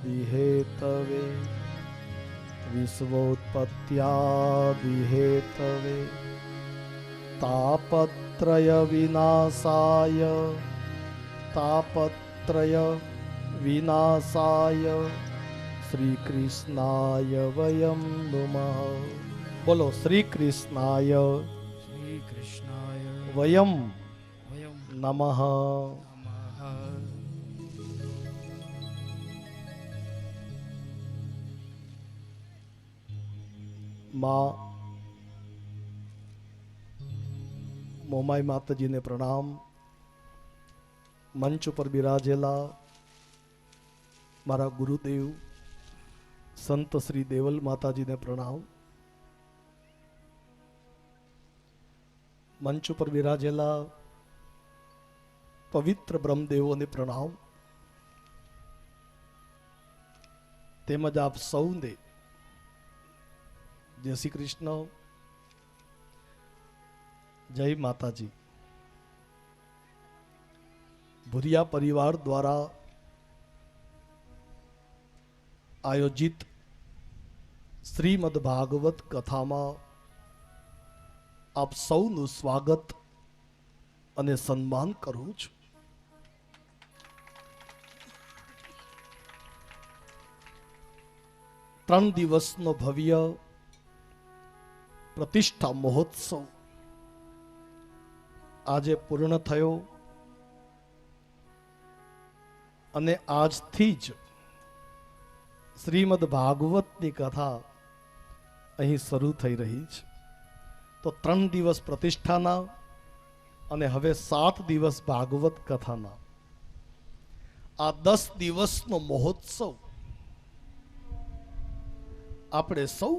विश्वोत्पत्त्यादिहेतवे विश्वोत्पत्त्यादिहेतवे तापत्रय विनाशाय श्री कृष्णाय वयं नुमः। बोलो श्री कृष्णाय वयं नमः। माँ मोमाई माताजी ने प्रणाम। मंच पर बिराजेला मारा गुरुदेव संत श्री देवल माताजी ने प्रणाम। मंच पर बिराजेला पवित्र ब्रह्मदेवों ने प्रणाम। तेमज आप सौने जय श्री कृष्ण, जय माताजी। भुरिया परिवार द्वारा आयोजित श्रीमद भागवत कथा में आप सौनु स्वागत अने सन्मान करूं छुं। 3 દિવસનો ભવ્ય પ્રતિષ્ઠા મહોત્સવ આજે પૂર્ણ થયો અને આજથી જ શ્રીમદ ભાગવતની કથા અહીં શરૂ થઈ રહી છે। તો 3 દિવસ પ્રતિષ્ઠાના અને હવે 7 દિવસ ભાગવત કથાના આ 10 દિવસનો મહોત્સવ આપણે સૌ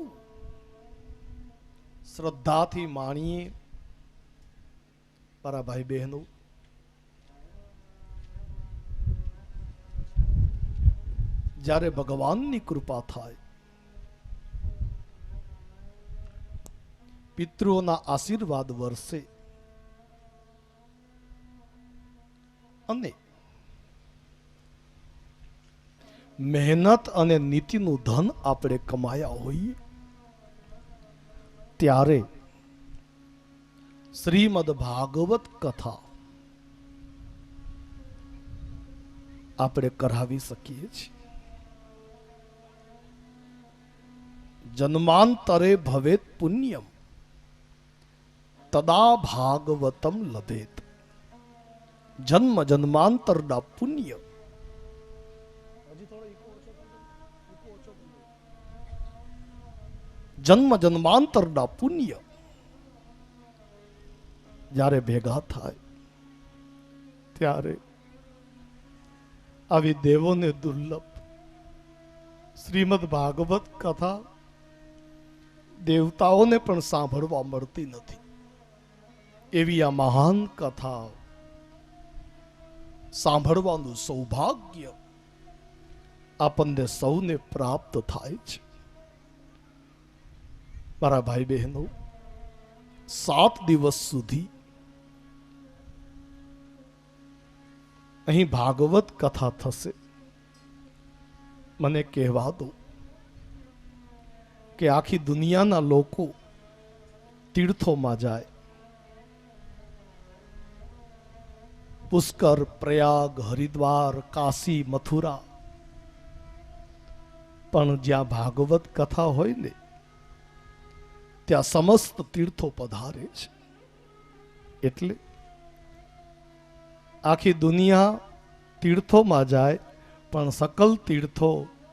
શ્રદ્ધાથી માણીએ। મારા ભાઈ બહેનો, જ્યારે ભગવાનની કૃપા થાય, પિતૃઓના આશીર્વાદ વરસે અને મહેનત અને નીતિનું ધન આપણે કમાયા હોઈએ ત્યારે શ્રીમદ ભાગવત કથા આપણે કરાવી શકીએ છીએ। જન્માંતરે ભવેત પુણ્યમ તદા ભાગવતમ લભેત। જન્મ જન્માંતરના પુણ્ય જન્મ જન્માંતરના પુણ્ય જ્યારે ભેગા થાય ત્યારે આવી દેવોને દુર્લભ શ્રીમદ ભાગવત કથા દેવતાઓને પણ સાંભળવા મળતી નથી। એવી આ મહાન કથા સાંભળવાનું સૌભાગ્ય આપણને સૌને પ્રાપ્ત થાય છે। મારા ભાઈ બહેનો, 7 દિવસ સુધી અહીં ભાગવત કથા થશે। મને કહેવા દો કે આખી દુનિયાના લોકો તીર્થોમાં જાય, પુષ્કર, પ્રયાગ, હરિદ્વાર, કાશી, મથુરા, પણ જ્યાં ભાગવત કથા હોય ને ત્યાં સમસ્ત તીર્થો પધારે છે। એટલે આખી દુનિયા તીર્થોમાં જાય પણ સકલ તીર્થો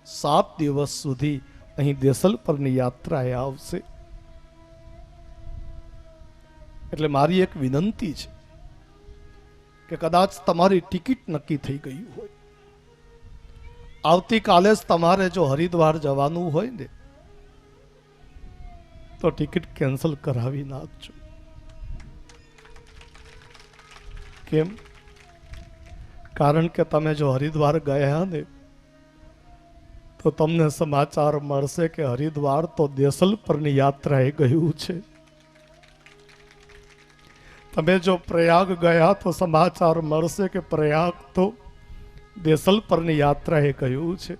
7 દિવસ સુધી અહીં દેસલપરની યાત્રાએ આવશે। એટલે મારી એક વિનંતી છે કે કદાચ તમારી ટિકિટ નક્કી થઈ ગઈ હોય, આવતીકાલે જ તમારે જો હરિદ્વાર જવાનું હોય ને તો ટિકિટ કેન્સલ કરાવી નાખજો। કેમ? કારણ કે તમે જો હરિદ્વાર ગયા ને તો તમને સમાચાર મળશે કે હરિદ્વાર તો દેસલપરની યાત્રાએ ગયું છે। તમે જો પ્રયાગ ગયા તો સમાચાર મળશે કે પ્રયાગ તો દેસલપરની યાત્રાએ ગયું છે।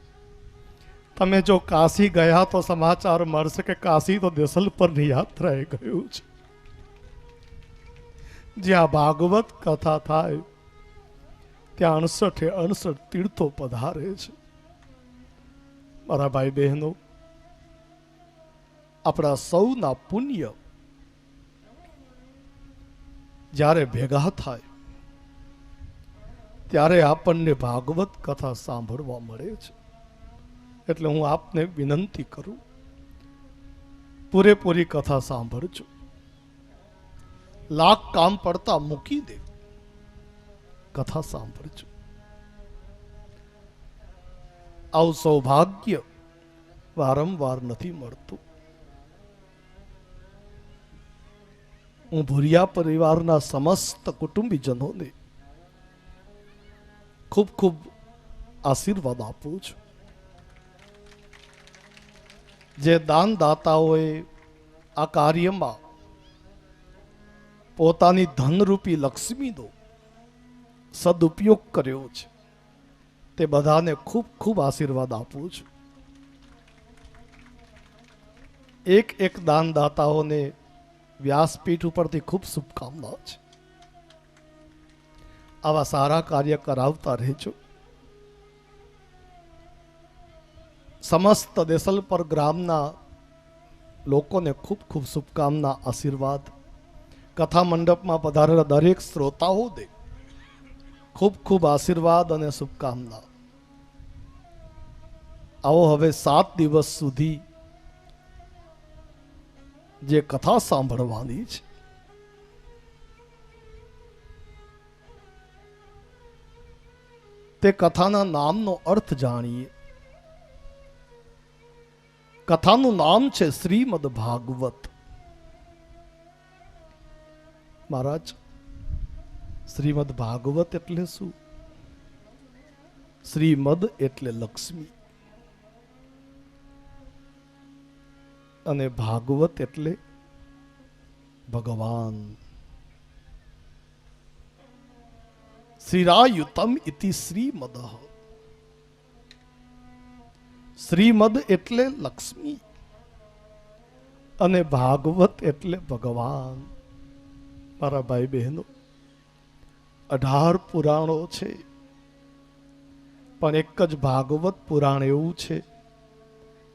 તમે જો કાશી ગયા તો સમાચાર મળશે કે કાશી તો દેસલ પરની યાત્રાએ ગયું છે, જ્યાં ભાગવત કથા થાય ત્યાં 68 તીર્થો પધારે છે. મારા ભાઈ બહેનો, આપણા સૌના પુણ્ય જ્યારે ભેગા થાય ત્યારે આપણને ભાગવત કથા સાંભળવા મળે છે. એટલે હું આપને વિનંતી કરું, પૂરેપૂરી કથા સાંભળજો. લાખ કામ પડતા મૂકી દે, કથા સાંભળજો. આવું સૌભાગ્ય વારંવાર નથી મળતું. હું ભુરિયા પરિવારના સમસ્ત કુટુંબીજનોને ખૂબ ખૂબ આશીર્વાદ આપું છું. જે દાનદાતાઓએ આ કાર્યમાં પોતાની ધનરૂપી લક્ષ્મીનો સદુપયોગ કર્યો છે, તે બધાને ખૂબ ખૂબ આશીર્વાદ આપું છું. એક એક દાનદાતાઓને વ્યાસપીઠ ઉપરથી ખૂબ શુભકામનાઓ છે. આવા સારા કાર્ય કરાવતા રહેજો. સમસ્ત દેસલપર ગ્રામના લોકોને ખૂબ ખૂબ શુભકામના, આશીર્વાદ. કથા મંડપમાં પધારેલા દરેક શ્રોતાઓને ખૂબ ખૂબ આશીર્વાદ અને શુભકામના. આવો હવે 7 દિવસ સુધી જે કથા સાંભળવાની છે, તે કથાના નામનો અર્થ જાણીએ. કથાનું નામ છે શ્રીમદ ભાગવત. મહારાજ, શ્રીમદ ભાગવત એટલે શું? શ્રીમદ એટલે લક્ષ્મી અને ભાગવત એટલે ભગવાન. શ્રીરાયુતમ ઇતિ શ્રીમદ. શ્રીમદ એટલે લક્ષ્મી અને ભાગવત એટલે ભગવાન. મારા ભાઈ બહેનો, 18 પુરાણો છે, પણ એક જ ભાગવત પુરાણ એવું છે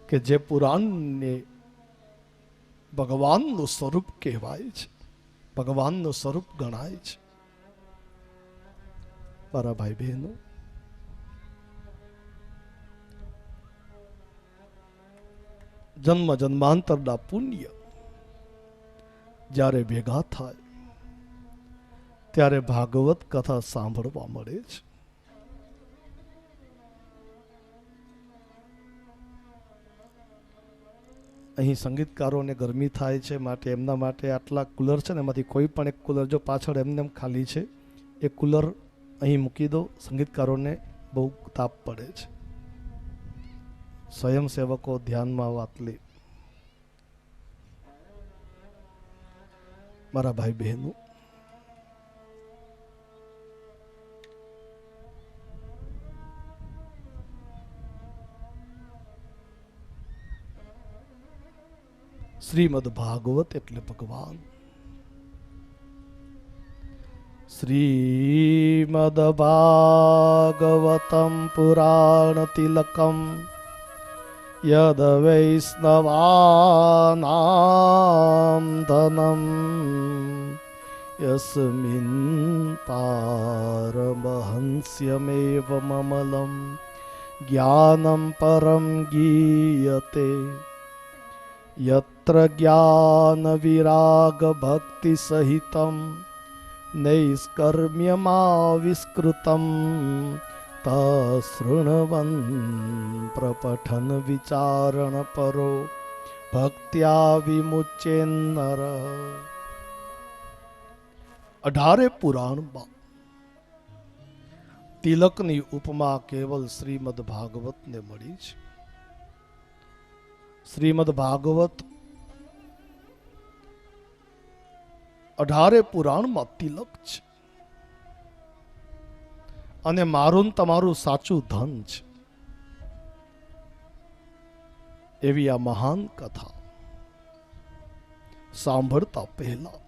કે જે પુરાણને ભગવાનનું સ્વરૂપ કહેવાય છે, ભગવાનનું સ્વરૂપ ગણાય છે. મારા ભાઈ બહેનો, જન્મ જન્માંતરના પુણ્ય જ્યારે ભેગા થાય ત્યારે ભાગવત કથા સાંભળવા મળે છે. અહીં સંગીતકારોને ગરમી થાય છે, માટે એમના માટે આટલા કુલર છે ને, એમાંથી કોઈ પણ એક કુલર જો પાછળ એમને ખાલી છે, એ કુલર અહીં મૂકી દો. સંગીતકારોને બહુ તાપ પડે છે. સ્વયંસેવકો ધ્યાનમાં વાત લે. મારા ભાઈ બહેનો, શ્રીમદ ભાગવત એટલે ભગવાન. શ્રીમદ ભાગવતમ પુરાણ તિલકમ યદ વૈષ્ણવાનામ ધનમ યસ્મિન પારમહંસ્યમેવ મમલમ જ્ઞાનમ પરમ ગીયતે યત્ર જ્ઞાન વિરાગ ભક્તિ સહિતમ નૈષ્કર્મ્યમાવિષ્કૃતમ તશૃણવન પ્રપઠન વિચારણ પરો ભક્ત્યા વિમુચ્યેન્નર. 18 પુરાણમાં તિલકની ઉપમા કેવલ શ્રીમદ ભાગવતને મળી છે. શ્રીમદ ભાગવત 18 પુરાણમાં તિલક છે અને મારું તમારું સાચું ધન છે. એવી આ મહાન કથા સાંભળતા પહેલા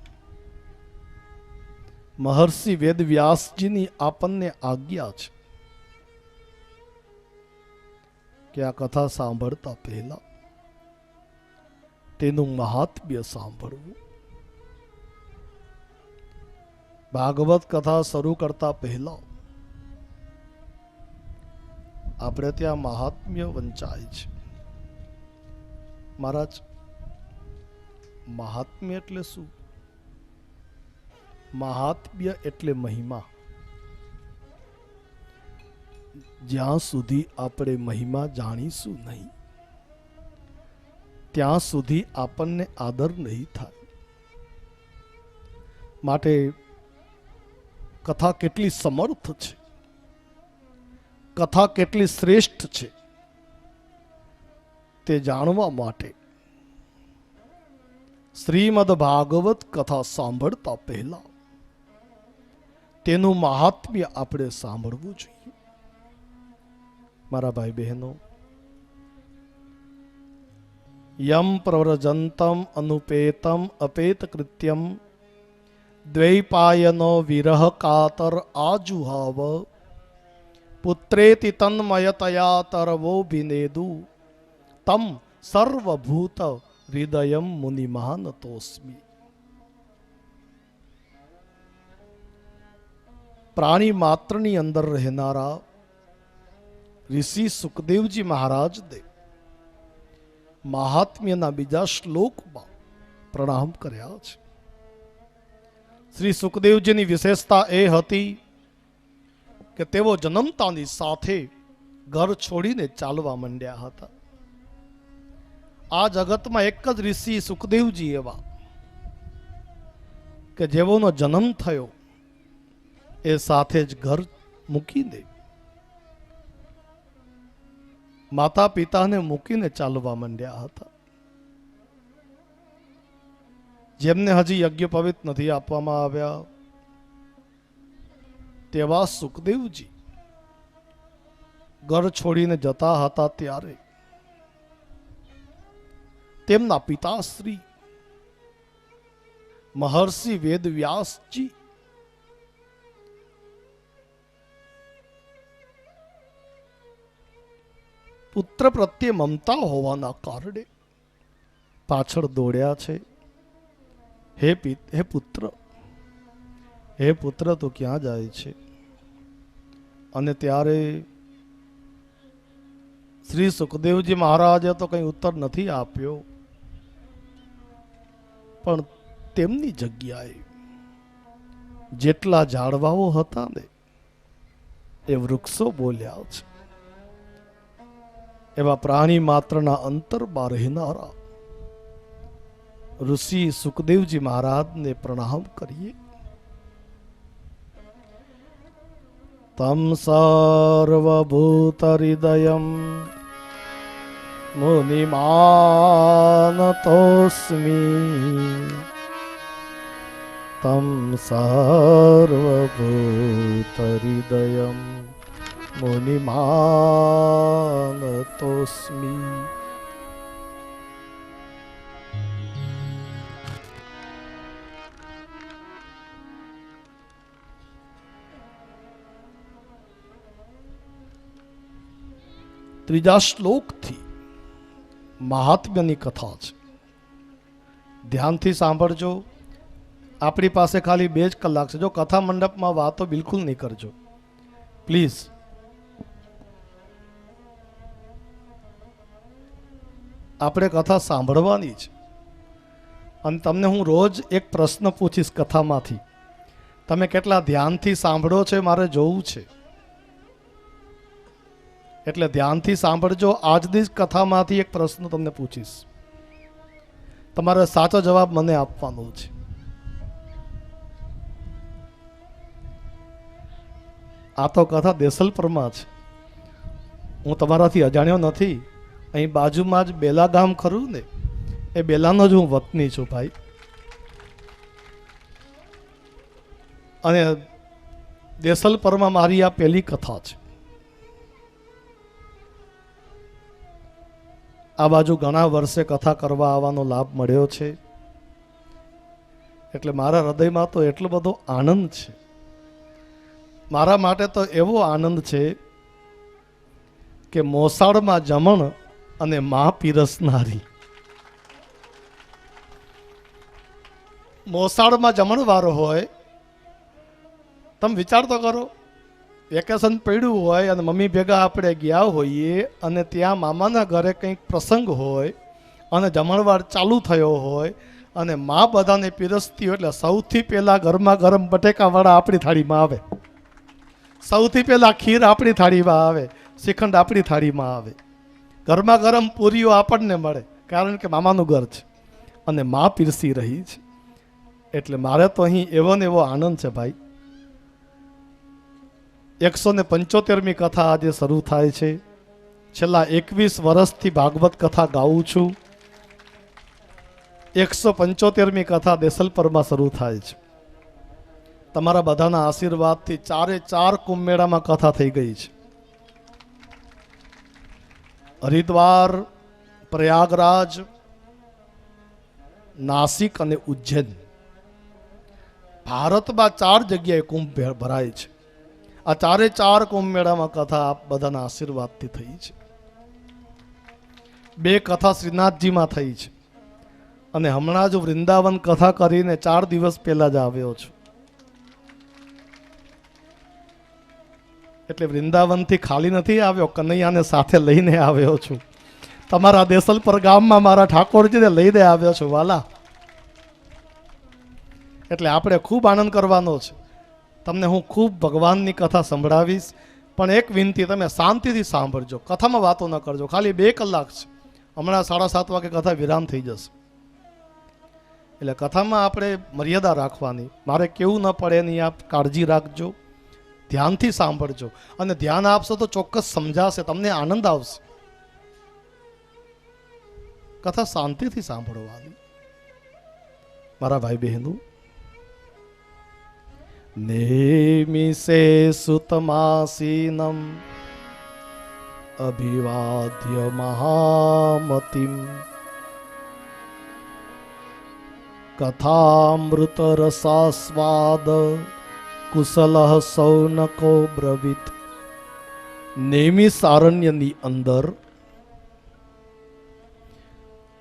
મહર્ષિ વેદવ્યાસજીની આપણને આજ્ઞા છે કે આ કથા સાંભળતા પહેલા તેનું મહાત્મ્ય સાંભળવું. ભાગવત કથા શરૂ કરતા પહેલા આપણે ત્યાં મહાત્મ્ય વંચાય છે. મહારાજ, મહાત્મ્ય એટલે શું? મહાત્મ્ય એટલે મહિમા. જ્યાં સુધી આપણે મહિમા જાણીશું નહીં ત્યાં સુધી આપણને આદર નહીં થાય. માટે કથા કેટલી સમર્થ છે, કથા કેટલી શ્રેષ્ઠ છે તે જાણવા માટે શ્રીમદ ભાગવત કથા સાંભળતા પહેલા તેનું મહાત્મ્ય આપણે સાંભળવું જોઈએ. મારા ભાઈ બહેનો, યમ પ્રવ્રજંતમ અનુપેતમ અપેત કૃત્યમ દ્વૈપાયનો વિરહ કાતર આજુહાવ પુત્રેતિ તન્મયતયા તરવો ભિનેદુ તમ સર્વભૂત હૃદયમ મુનિમાનતોસ્મિ. પ્રાણી માત્રની અંદર રહેનારા ઋષિ સુખદેવજી મહારાજ દે મહાત્મ્યના બીજા શ્લોકમાં પ્રણામ કર્યા છે. શ્રી સુખદેવજીની વિશેષતા એ હતી કે તેઓ જન્મતાની સાથે ઘર છોડીને ચાલવા માંડ્યા હતા. આ જગતમાં એક જ ઋષિ સુખદેવજી એવા કે જેઓનો જન્મ થયો એ સાથે જ ઘર મૂકીને, માતા પિતાને મૂકીને ચાલવા માંડ્યા હતા. જેમને હજી યજ્ઞ પવિત નથી આપવામાં આવ્યા તેવા સુખદેવજી ઘર છોડીને જતા હતા ત્યારે તેમના પિતાશ્રી મહર્ષિ વેદવ્યાસજી પુત્ર પ્રત્યે મમતા હોવાના કારણે પાછળ દોડ્યા છે. હે પુત્ર તો ક્યાં જાય છે? અને ત્યારે શ્રી સુખદેવજી મહારાજે તો કંઈ ઉત્તર નથી આપ્યો, પણ તેમની જગ્યાએ જેટલા ઝાડવાઓ હતા ને એ વૃક્ષો બોલ્યા છે. એવા પ્રાણી માત્રના અંતરમાં રહેનારા ઋષિ સુખદેવજી મહારાજને પ્રણામ કરીએ. તમ સર્વભૂત હૃદયમ મુનિમાનતોસ્મિ. તમ સર્વભૂત હૃદયમ મુનિમાનતોસ્મિ. ત્રીજા શ્લોકથી મહાત્મ્યની કથા છે. ધ્યાનથી સાંભળજો. આપણી પાસે ખાલી 2 જ કલાક છે. જો કથા મંડપમાં વાતો બિલકુલ નહીં કરજો પ્લીઝ. આપણે કથા સાંભળવાની છે અને તમને હું રોજ એક પ્રશ્ન પૂછીશ કથામાંથી. તમે કેટલા ધ્યાનથી સાંભળો છો મારે જોવું છે. એટલે ધ્યાનથી સાંભળજો. આજની જ કથામાંથી એક પ્રશ્ન તમને પૂછીશ, તમારે સાચો જવાબ મને આપવાનો છે. આ તો કથા દેસલપરમાં છે. હું તમારાથી અજાણ્યો નથી. અહીં બાજુમાં જ બેલા ગામ ખરું ને, એ બેલાનો જ હું વતની છું ભાઈ. અને દેસલપરમાં મારી આ પહેલી કથા છે. આ બાજુ ઘણા વર્ષે કથા કરવા આવવાનો લાભ મળ્યો છે, એટલે મારા હૃદયમાં તો એટલો બધો આનંદ છે. મારા માટે તો એવો આનંદ છે કે મોસાળમાં જમણ અને મા પીરસનારી. મોસાળમાં જમણવારો હોય, તમે વિચાર તો કરો, વેકેશન પડ્યું હોય અને મમ્મી ભેગા આપણે ગયા હોઈએ અને ત્યાં મામાના ઘરે કંઈક પ્રસંગ હોય અને જમણવાર ચાલુ થયો હોય અને મા બધાને પીરસતી હોય, એટલે સૌથી પહેલાં ગરમા ગરમ બટેકાવાળા આપણી થાળીમાં આવે, સૌથી પહેલાં ખીર આપણી થાળીમાં આવે, શ્રીખંડ આપણી થાળીમાં આવે, ગરમા ગરમ પૂરીઓ આપણને મળે, કારણ કે મામાનું ઘર છે અને મા પીરસી રહી છે. એટલે મારે તો અહીં એવો ને એવો આનંદ છે ભાઈ. 175મી કથા આજે શરૂ થાય છે. છેલ્લા 21 વર્ષથી ભાગવત કથા ગાઉં છું. 175મી કથા દેસલપરમાં શરૂ થાય છે. તમારા બધાના આશીર્વાદથી 4 કુંભ મેળામાં કથા થઈ ગઈ છે. હરિદ્વાર, પ્રયાગરાજ, નાસિક અને ઉજ્જૈન, ભારતમાં 4 જગ્યાએ કુંભ ભરાય છે. આ 4 કુંભ મેળામાં કથા આપ બધાના આશીર્વાદથી થઈ છે. 2 કથા શ્રીનાથજીમાં થઈ છે અને હમણાં જ વૃંદાવન કથા કરીને 4 દિવસ પહેલા જ આવ્યો છું. એટલે વૃંદાવનથી ખાલી નથી આવ્યો, કનૈયાને સાથે લઈને આવ્યો છું. તમારા દેસલપર ગામમાં મારા ઠાકોરજીને લઈને આવ્યો છું વાલા. એટલે આપણે ખૂબ આનંદ કરવાનો છે. તમને હું ખૂબ ભગવાનની કથા સંભળાવીશ, પણ એક વિનંતી, તમે શાંતિથી સાંભળજો, કથામાં વાતો ન કરજો. ખાલી 2 કલાક છે, હમણાં 7:30 વાગે કથા વિરામ થઈ જશે. એટલે કથામાં આપણે મર્યાદા રાખવાની. મારે કેવું ન પડે એની આપ કાળજી રાખજો, ધ્યાનથી સાંભળજો અને ધ્યાન આપશો તો ચોક્કસ સમજાશે, તમને આનંદ આવશે. કથા શાંતિથી સાંભળવાની મારા ભાઈ બહેનો. નેમિષે સુતમાસીનમ અભિવાદ્ય મહામતિમ કથામૃત રસાસ્વાદ કુશલઃ સૌનકો બ્રવીત. નેમિષ અરણ્યની અંદર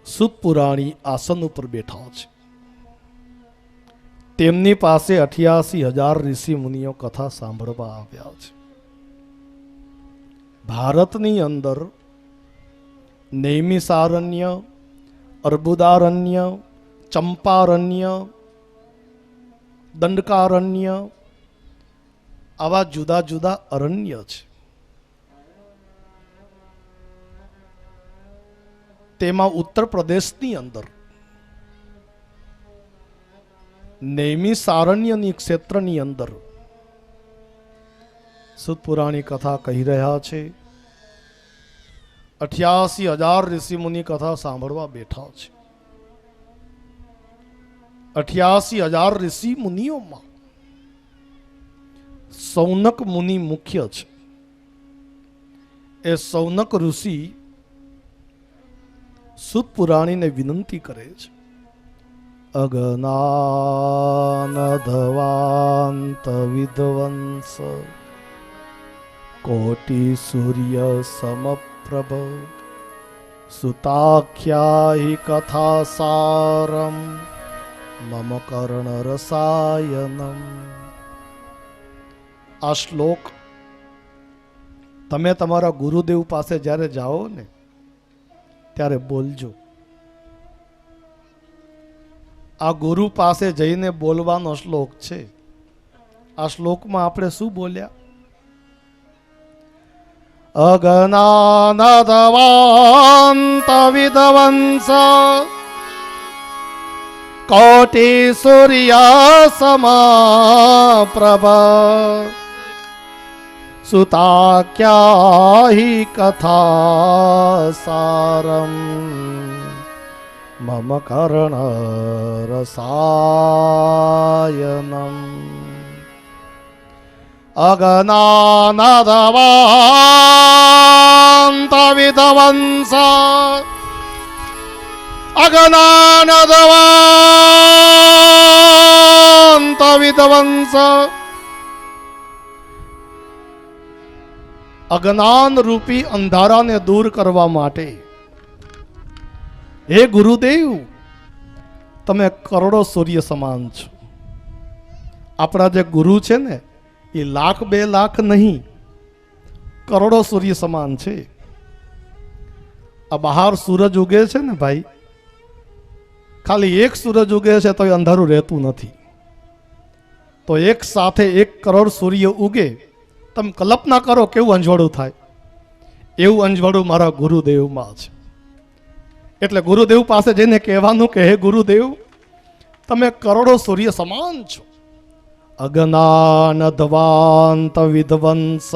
સૂત પુરાણી આસન ઉપર બેઠા છે. તેમની પાસે 88,000 ઋષિ મુનિઓ કથા સાંભળવા આવ્યા છે. ભારતની અંદર નૈમિષારણ્ય, અર્બુદારણ્ય, ચંપારણ્ય, દંડકારણ્ય, આવા જુદા જુદા અરણ્ય છે. તેમાં ઉત્તર પ્રદેશની અંદર નૈમિષારણ્યની ક્ષેત્રની અંદર સૂત પુરાણી કથા કહી રહ્યા છે. 88,000 ઋષિ મુનિ કથા સાંભળવા બેઠા છે. 88,000 ઋષિ મુનિઓમાં સૌનક મુનિ મુખ્ય છે. એ સૌનક ઋષિ સૂત પુરાણીને વિનંતી કરે છે. અગનાનધવાંત વિધ્વંસ કોટિ સૂર્ય સમપ્રભ સુતાખ્યાહી કથા સારમ મમ કર્ણ રસાયનમ. આ શ્લોક તમે તમારા ગુરુદેવ પાસે જ્યારે જાઓ ને ત્યારે બોલજો. આ ગુરુ પાસે જઈને બોલવાનો શ્લોક છે. આ શ્લોકમાં આપણે શું બોલ્યા? અગનાનદવાંત વિધ્વંસ કોટિ સૂર્ય સમપ્રભ સુતાખ્યાહી કથા સારમ મમ કર્ણ રસાયનમ. અગનાનદવાંત વિધ્વંસ અજ્ઞાનદવાંત વિધવંસ, અજ્ઞાન રૂપી અંધારાને દૂર કરવા માટે હે ગુરુદેવ તમે કરોડો સૂર્ય સમાન છો. આપણા જે ગુરુ છે ને એ 1,00,000 2 લાખ નહીં, કરોડો સૂર્ય સમાન છે. આ બહાર સૂરજ ઉગે છે ને ભાઈ, ખાલી એક સૂરજ ઉગે છે તો એ અંધારું રહેતું નથી. તો એક સાથે 1 કરોડ સૂર્ય ઉગે, તમે કલ્પના કરો કેવું અંજવાળું થાય. એવું અંજવાળું મારા ગુરુદેવમાં છે. એટલે ગુરુદેવ પાસે જઈને કહેવાનું કે હે ગુરુદેવ તમે કરોડો સૂર્ય સમાન છો. અજ્ઞાન ધવાંત વિધવંસ,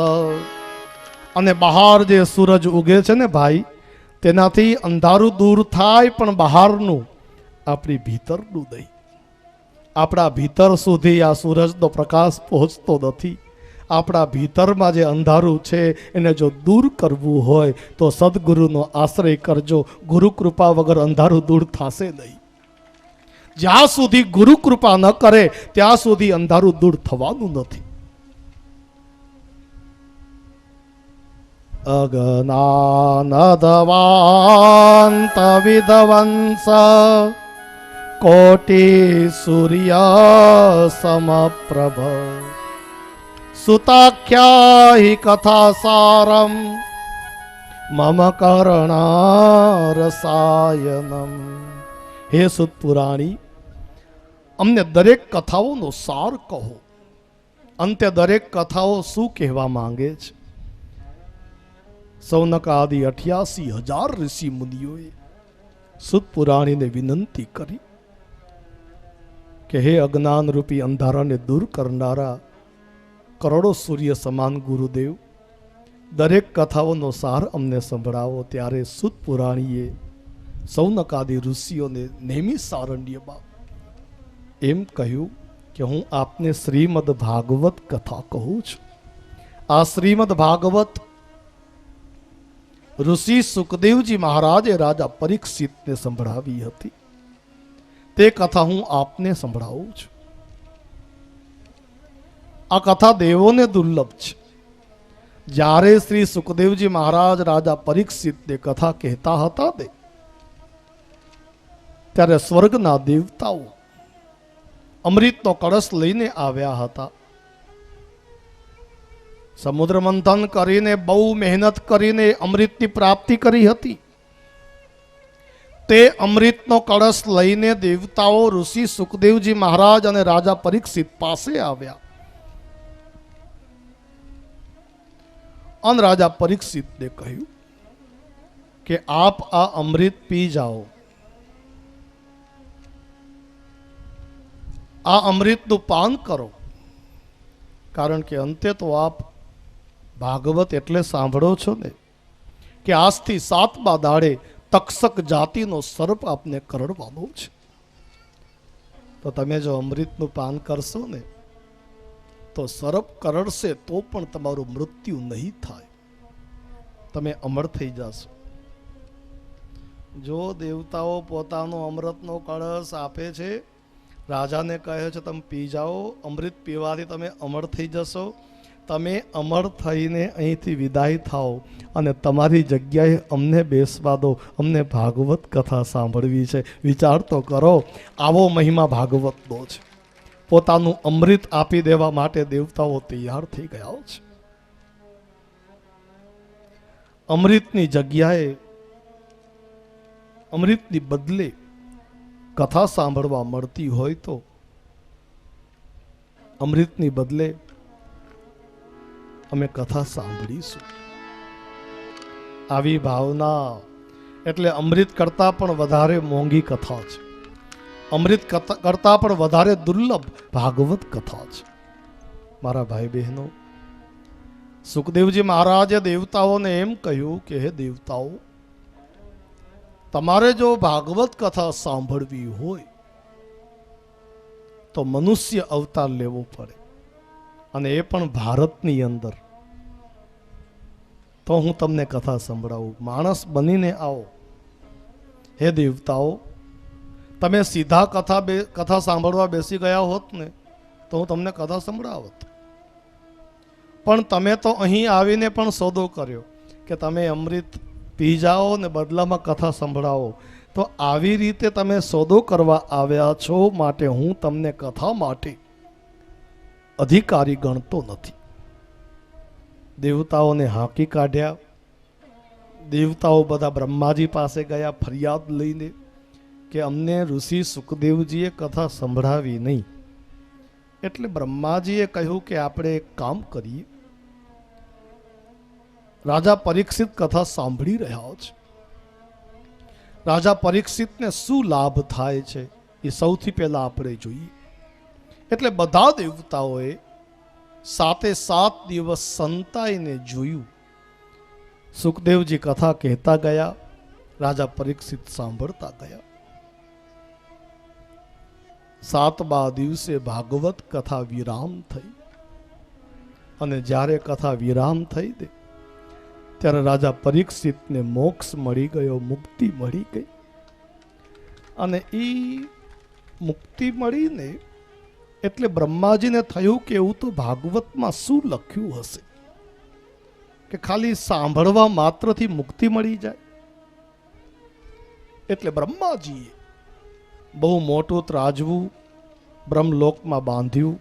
અને બહાર જે સૂરજ ઉગે છે ને ભાઈ, તેનાથી અંધારું દૂર થાય, પણ બહારનું આપણી ભીતરનું નહીં. આપણા ભીતર સુધી આ સૂરજનો પ્રકાશ પહોંચતો નથી. આપણા ભીતરમાં જે અંધારું છે એને જો દૂર કરવું હોય તો સદગુરુનો આશ્રય કરજો. ગુરુ કૃપા વગર અંધારું દૂર થશે નહીં. જ્યાં સુધી ગુરુ કૃપા ન કરે ત્યાં સુધી અંધારું દૂર થવાનું નથી. અજ્ઞાનદવાંત વિધવંસ, કોટી સૂર્ય સમપ્રભ, સુતાખ્યાહી કથા સારમ મમ કરણારસાયનમ. હે સુત પુરાણી, અમને દરેક કથાઓનો સાર કહો. અંતે દરેક કથાઓ શું કહેવા માંગે છે? સૌનક આદિ 88,000 ઋષિ મુનિઓએ સુત પુરાણીને વિનંતી કરી કે હે અજ્ઞાન રૂપી અંધારાને દૂર કરનારા કરોડો સૂર્ય સમાન ગુરુદેવ, દરેક કથાઓનો સાર અમને સંભળાવો. ત્યારે સુત પુરાણીએ સૌનકાદી ઋષિઓને નેમી સારણ્યમાં એમ કહ્યું કે હું આપને શ્રીમદ ભાગવત કથા કહું છું. આ શ્રીમદ ભાગવત ઋષિ સુખદેવજી મહારાજે રાજા પરીક્ષિતને સંભળાવી હતી. તે કથા હું આપને સંભળાવું છું. આ કથા દેવોને દુર્લભ છે. જ્યારે શ્રી સુખદેવજી મહારાજ રાજા પરીક્ષિતને કથા કહેતા હતા ત્યારે સ્વર્ગના દેવતાઓ અમૃતનો કળશ લઈને આવ્યા હતા. સમુદ્ર મંથન કરીને બહુ મહેનત કરીને અમૃતની પ્રાપ્તિ કરી હતી. તે અમૃતનો કળશ લઈને દેવતાઓ ઋષિ સુખદેવજી મહારાજ અને રાજા પરીક્ષિત પાસે આવ્યા. અને રાજા પરીક્ષિતને કહ્યું કે આપ આ અમૃત પી જાઓ. આ અમૃતનું પાન કરો, કારણ કે અંતે તો આપ ભાગવત એટલે સાંભળો છો ને કે આજથી 7મા દાડે તક્ષક જાતિનો સર્પ આપને કરડવાનો છે. તો તમે જો અમૃતનું પાન કરશો ને તો સર્પ કરડશે તો પણ તમારું મૃત્યુ નહીં થાય, તમે અમર થઈ જશો. જો દેવતાઓ પોતાનો અમૃતનો કળશ આપે છે, રાજાને કહે છે તમે પી જાઓ, અમૃત પીવાથી તમે અમર થઈ જશો. તમે અમર થઈને અહીંથી વિદાય થાઓ અને તમારી જગ્યાએ અમને બેસવા દો, અમને ભાગવત કથા સાંભળવી છે. વિચાર તો કરો, આવો મહિમા ભાગવતનો છે. પોતાનું અમૃત આપી દેવા માટે દેવતાઓ તૈયાર થઈ ગયા છે. અમૃતની જગ્યાએ, અમૃતની બદલે કથા સાંભળવા મળતી હોય તો અમૃતની બદલે અમે કથા સાંભળીશું. આવી ભાવના એટલે અમૃત કરતા પણ વધારે મોંઘી કથા છે. અમૃત કરતા પણ વધારે દુર્લભ ભાગવત કથા છે. મારા ભાઈ બહેનો, સુખદેવજી મહારાજે દેવતાઓને એમ કહ્યું કે હે દેવતાઓ, તમારે જો ભાગવત કથા સાંભળવી હોય તો મનુષ્ય અવતાર લેવો પડે, અને એ પણ ભારતની અંદર. તો હું તમને કથા સંભળાવું. માણસ બનીને આવો, હે દેવતાઓ, તમે સીધા કથા સાંભળવા બેસી ગયા હોત ને તો હું તમને કથા સંભળાવત, પણ તમે તો અહીં આવીને પણ સોદો કર્યો કે તમે અમૃત પી જાઓ ને બદલામાં કથા સંભળાવો. તો આવી રીતે તમે સોદો કરવા આવ્યા છો, માટે હું તમને કથા માટે અધિકારી ગણતો નથી. દેવતાઓને હાંકી કાઢ્યા. દેવતાઓ બધા બ્રહ્માજી પાસે ગયા ફરિયાદ લઈને કે અમને ઋષિ સુખદેવજીએ કથા સંભળાવી નહીં. એટલે બ્રહ્માજીએ કહ્યું કે આપણે એક કામ કરીએ. રાજા પરીક્ષિત કથા સાંભળી રહ્યા છે. રાજા પરીક્ષિતને શું લાભ થાય છે એ સૌથી પહેલા આપણે જોઈએ. એટલે બધા દેવતાઓએ 7 દિવસ સંતાઈને જોયું. સુખદેવજી કથા કહેતા ગયા, રાજા પરીક્ષિત સાંભળતા ગયા. 7મા દિવસે ભાગવત કથા વિરામ થઈ. અને જ્યારે કથા વિરામ થઈ દે ત્યારે રાજા પરીક્ષિતને મોક્ષ મળી ગયો, મુક્તિ મળી ગઈ. અને એ મુક્તિ મળીને એટલે બ્રહ્માજીને થયું કે એવું તો ભાગવતમાં શું લખ્યું હશે કે ખાલી સાંભળવા માત્રથી મુક્તિ મળી જાય. એટલે બ્રહ્માજીએ બહુ મોટું ત્રાજવું બ્રહ્મલોકમાં બાંધ્યું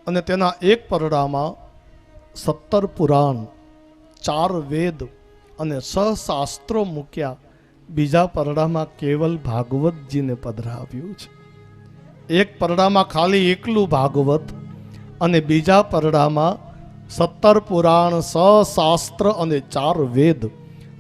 અને તેના એક પરડામાં 17 પુરાણ, 4 વેદ અને 6 શાસ્ત્રો મૂક્યા. બીજા પરડામાં કેવલ ભાગવતજીને પધરાવ્યું છે. એક પરડામાં ખાલી એકલું ભાગવત અને બીજા પરડામાં 17 પુરાણ, 6 શાસ્ત્ર અને 4 વેદ.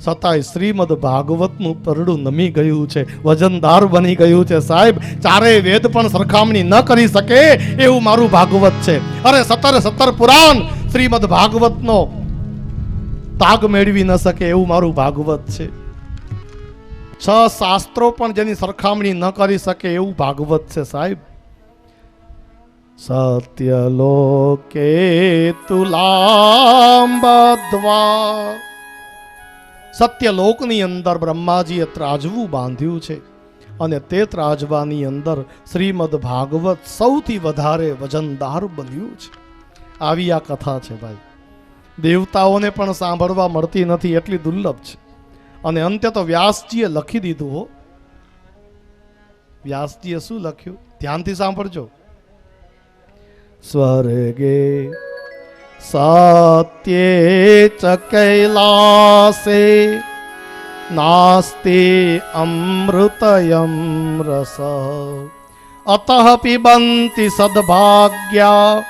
છતાંય શ્રીમદ ભાગવતનું પરડું નમી ગયું છે, વજનદાર બની ગયું છે. સાહેબ, 4 વેદ પણ સરખામણી ન કરી શકે એવું મારું ભાગવત છે. અરે 17 પુરાણ શ્રીમદ ભાગવતનો તાગ મેળવી ન શકે એવું મારું ભાગવત છે. 6 શાસ્ત્રો પણ જેની સરખામણી ન કરી શકે એવું ભાગવત છે. સાહેબ, સત્યલોકે તુલામ બદ્ધ્વા, સત્યલોકની અંદર બ્રહ્માજીએ ત્રાજવું બાંધ્યું છે અને તે ત્રાજવાની અંદર શ્રીમદ ભાગવત સૌથી વધારે વજનદાર બન્યું છે. આવી આ કથા છે ભાઈ. દેવતાઓને પણ સાંભળવા મળતી નથી, એટલી દુર્લભ છે. અને અંતે તો વ્યાસજીએ લખી દીધું હો. વ્યાસજીએ શું લખ્યું? ધ્યાનથી સાંભળજો. સ્વર્ગે સત્યે ચ કૈલાસે નાસ્તિ અમૃતયમ રસ અતઃ પિબંતિ સદભાગ્યા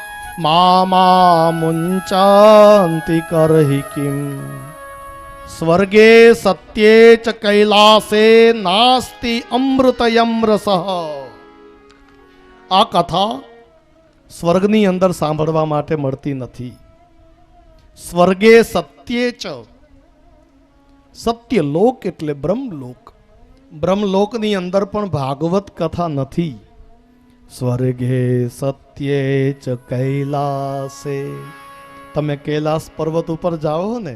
મામા મુંચાંતિ કરહિ કિમ. સ્વર્ગે સત્યે ચ કૈલાસે નાસ્તિ અમૃતયમ રસ. આ કથા સ્વર્ગની અંદર સાંભળવા માટે મળતી નથી. સ્વર્ગે સત્યે ચ, સત્યલોક એટલે બ્રહ્મલોક, બ્રહ્મલોકની અંદર પણ ભાગવત કથા નથી. સ્વર્ગે સત્યે ચ કૈલાસે, તમે કૈલાસ પર્વત ઉપર જાઓ ને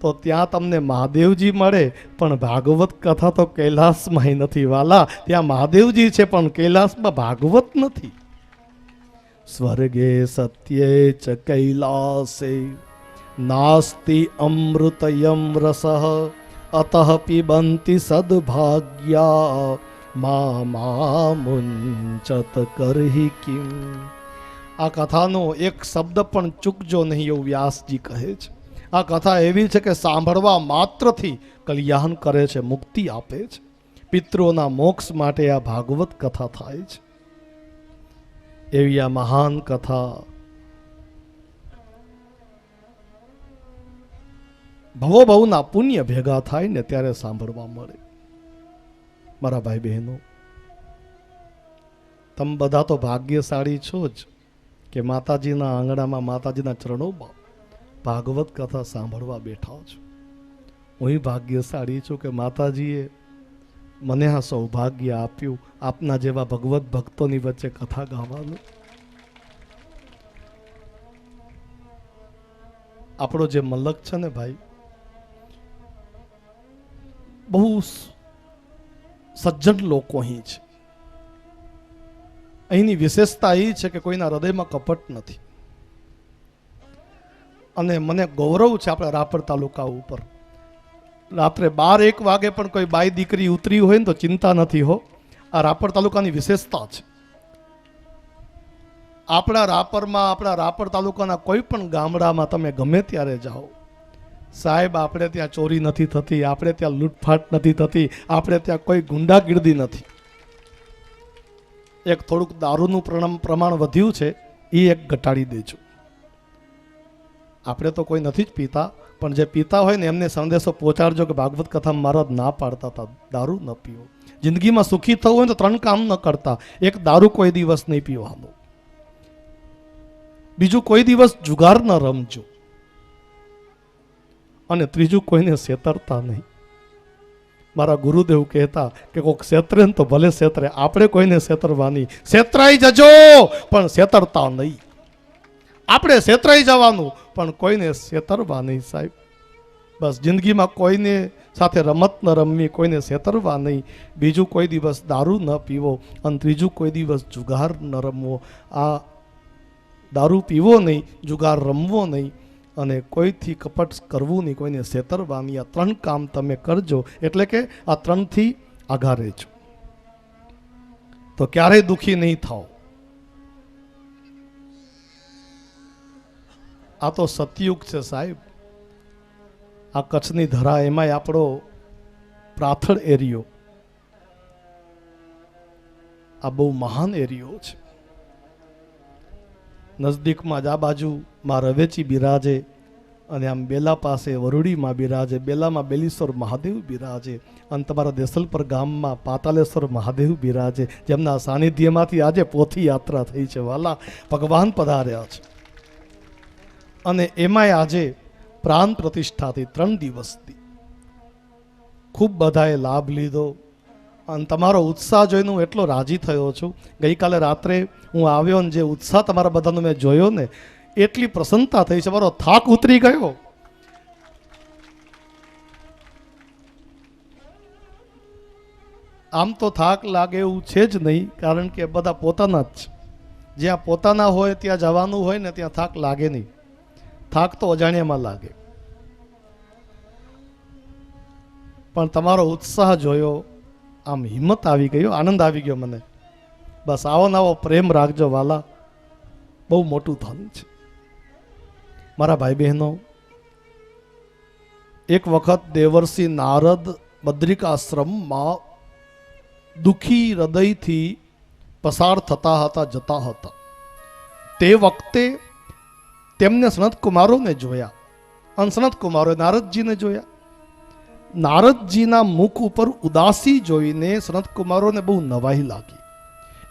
તો ત્યાં તમને મહાદેવજી મળે, પણ ભાગવત કથા તો કૈલાસમાં નથી વાલા. ત્યાં મહાદેવજી છે પણ કૈલાસમાં ભાગવત નથી. સ્વર્ગે સત્યે ચ કૈલાસે નાસ્તિ અમૃતયમ રસ અતઃ પિબંતિ સદભાગ્યા મામા મુંચત કરહિ કિમ. આ કથાનો એક શબ્દ પણ ચૂકજો નહીં એવું વ્યાસજી કહે છે. આ કથા એવી છે કે સાંભળવા માત્રથી કલ્યાણ કરે છે, મુક્તિ આપે છે. પિતૃઓના મોક્ષ માટે આ ભાગવત કથા થાય છે. એવી આ મહાન કથા ભવો ભવના પુણ્ય ભેગા થાય ને ત્યારે સાંભળવા મળે. મારા ભાઈ બહેનો, તમે બધા તો ભાગ્યશાળી છો જ કે માતાજીના આંગણામાં, માતાજીના ચરણોમાં ભાગવત કથા સાંભળવા બેઠા છો. હું ભાગ્યશાળી છું કે માતાજીએ મને આ સૌભાગ્ય આપ્યું આપના જેવા ભગવત ભક્તોની વચ્ચે કથા ગાવાનું. આપણો જે મલક છે ને ભાઈ, બહુ સજ્જન લોકો અહીં છે. અહીંની વિશેષતા એ છે કે કોઈના હૃદયમાં કપટ નથી. અને મને ગૌરવ છે આપણા રાપર તાલુકા ઉપર. રાત્રે 12-1 વાગે પણ કોઈ બાઈ દીકરી ઉતરી હોય ને તો ચિંતા નથી હો. આ રાપર તાલુકાની વિશેષતા છે. આપણા રાપર તાલુકાના કોઈ પણ ગામડામાં તમે ગમે ત્યારે જાઓ, સાહેબ આપણે ત્યાં ચોરી નથી થતી, આપણે ત્યાં લૂંટફાટ નથી થતી, આપણે ત્યાં કોઈ ગુંડાગીર્દી નથી. એક થોડુંક દારૂનું પ્રમાણ વધ્યું છે, એ એક ઘટાડી દેજો. આપણે તો કોઈ નથી જ પીતા, પણ જે પીતા હોય ને એમને સંદેશો પહોંચાડજો કે ભાગવત કથામાં મહારાજ ના પાડતા હતા દારૂ ન પીવો. જિંદગીમાં સુખી થવું હોય તો 3 કામ ન કરતા. એક, દારૂ કોઈ દિવસ નહીં પીવાનું. બીજું, કોઈ દિવસ જુગાર ન રમજો. અને ત્રીજું, કોઈને છેતરતા નહીં. મારા ગુરુદેવ કહેતા કે કોઈક છેતરે ને તો ભલે છેતરે, આપણે કોઈને છેતરવાની. છેતરાઈ જજો પણ છેતરતા નહીં. આપણે છેતરાઈ જવાનું પણ કોઈને છેતરવા નહીં સાહેબ. બસ જિંદગીમાં કોઈને સાથે રમત ન રમવી, કોઈને છેતરવા નહીં. બીજું, કોઈ દિવસ દારૂ ન પીવો. અને ત્રીજું, કોઈ દિવસ જુગાર ન રમવો. આ દારૂ પીવો નહીં, જુગાર રમવો નહીં, અને કોઈથી કપટ કરવું નહીં, કોઈને છેતરવાની. આ 3 કામ તમે કરજો, એટલે કે આ 3થી આઘા રહેજો, તો ક્યારેય દુઃખી નહીં થાઓ. આ તો સતયુગ છે સાહેબ. આ કચ્છની ધરા, એમાંય આપણો પ્રાથળ એરિયો, આ બહુ મહાન એરિયો છે. નજદીકમાં જ આ બાજુ માં રવેચી બિરાજે, અને આમ બેલા પાસે વરુડીમાં બિરાજે, બેલામાં બેલીશ્વર મહાદેવ બિરાજે, અને તમારા દેસલપર ગામમાં પાતાલેશ્વર મહાદેવ બિરાજે, જેમના સાનિધ્યમાંથી આજે પોથી યાત્રા થઈ છે. વાલા ભગવાન પધાર્યા છે. અને એમાંય આજે પ્રાણ પ્રતિષ્ઠાથી 3 દિવસથી ખૂબ બધાએ લાભ લીધો. અને તમારો ઉત્સાહ જોઈને હું એટલો રાજી થયો છું. ગઈકાલે રાત્રે હું આવ્યો ને જે ઉત્સાહ તમારા બધાનો મેં જોયો ને, એટલી પ્રસન્નતા થઈ છે. મારો થાક ઉતરી ગયો. આમ તો થાક લાગે એવું છે જ નહીં, કારણ કે બધા પોતાના જ છે. જ્યાં પોતાના હોય ત્યાં જવાનું હોય ને ત્યાં થાક લાગે નહીં. થાક તો અજાણ્યામાં લાગે. પણ તમારો ઉત્સાહ જોયો, આમ હિંમત આવી ગયો, આનંદ આવી ગયો મને. બસ આવો નવો પ્રેમ રાખજો વાલા, બહુ મોટું ધન છે. મારા ભાઈ બહેનો, એક વખત દેવર્ષિ નારદ બદ્રિકાશ્રમમાં દુઃખી હૃદયથી પસાર થતા જતા હતા. તે વખતે તેમને સનત કુમારોને જોયા, અને સનત કુમારોએ નારદજીને જોયા. નારદજીના મુખ ઉપર ઉદાસી જોઈને સનત કુમારોને બહુ નવાઈ લાગી.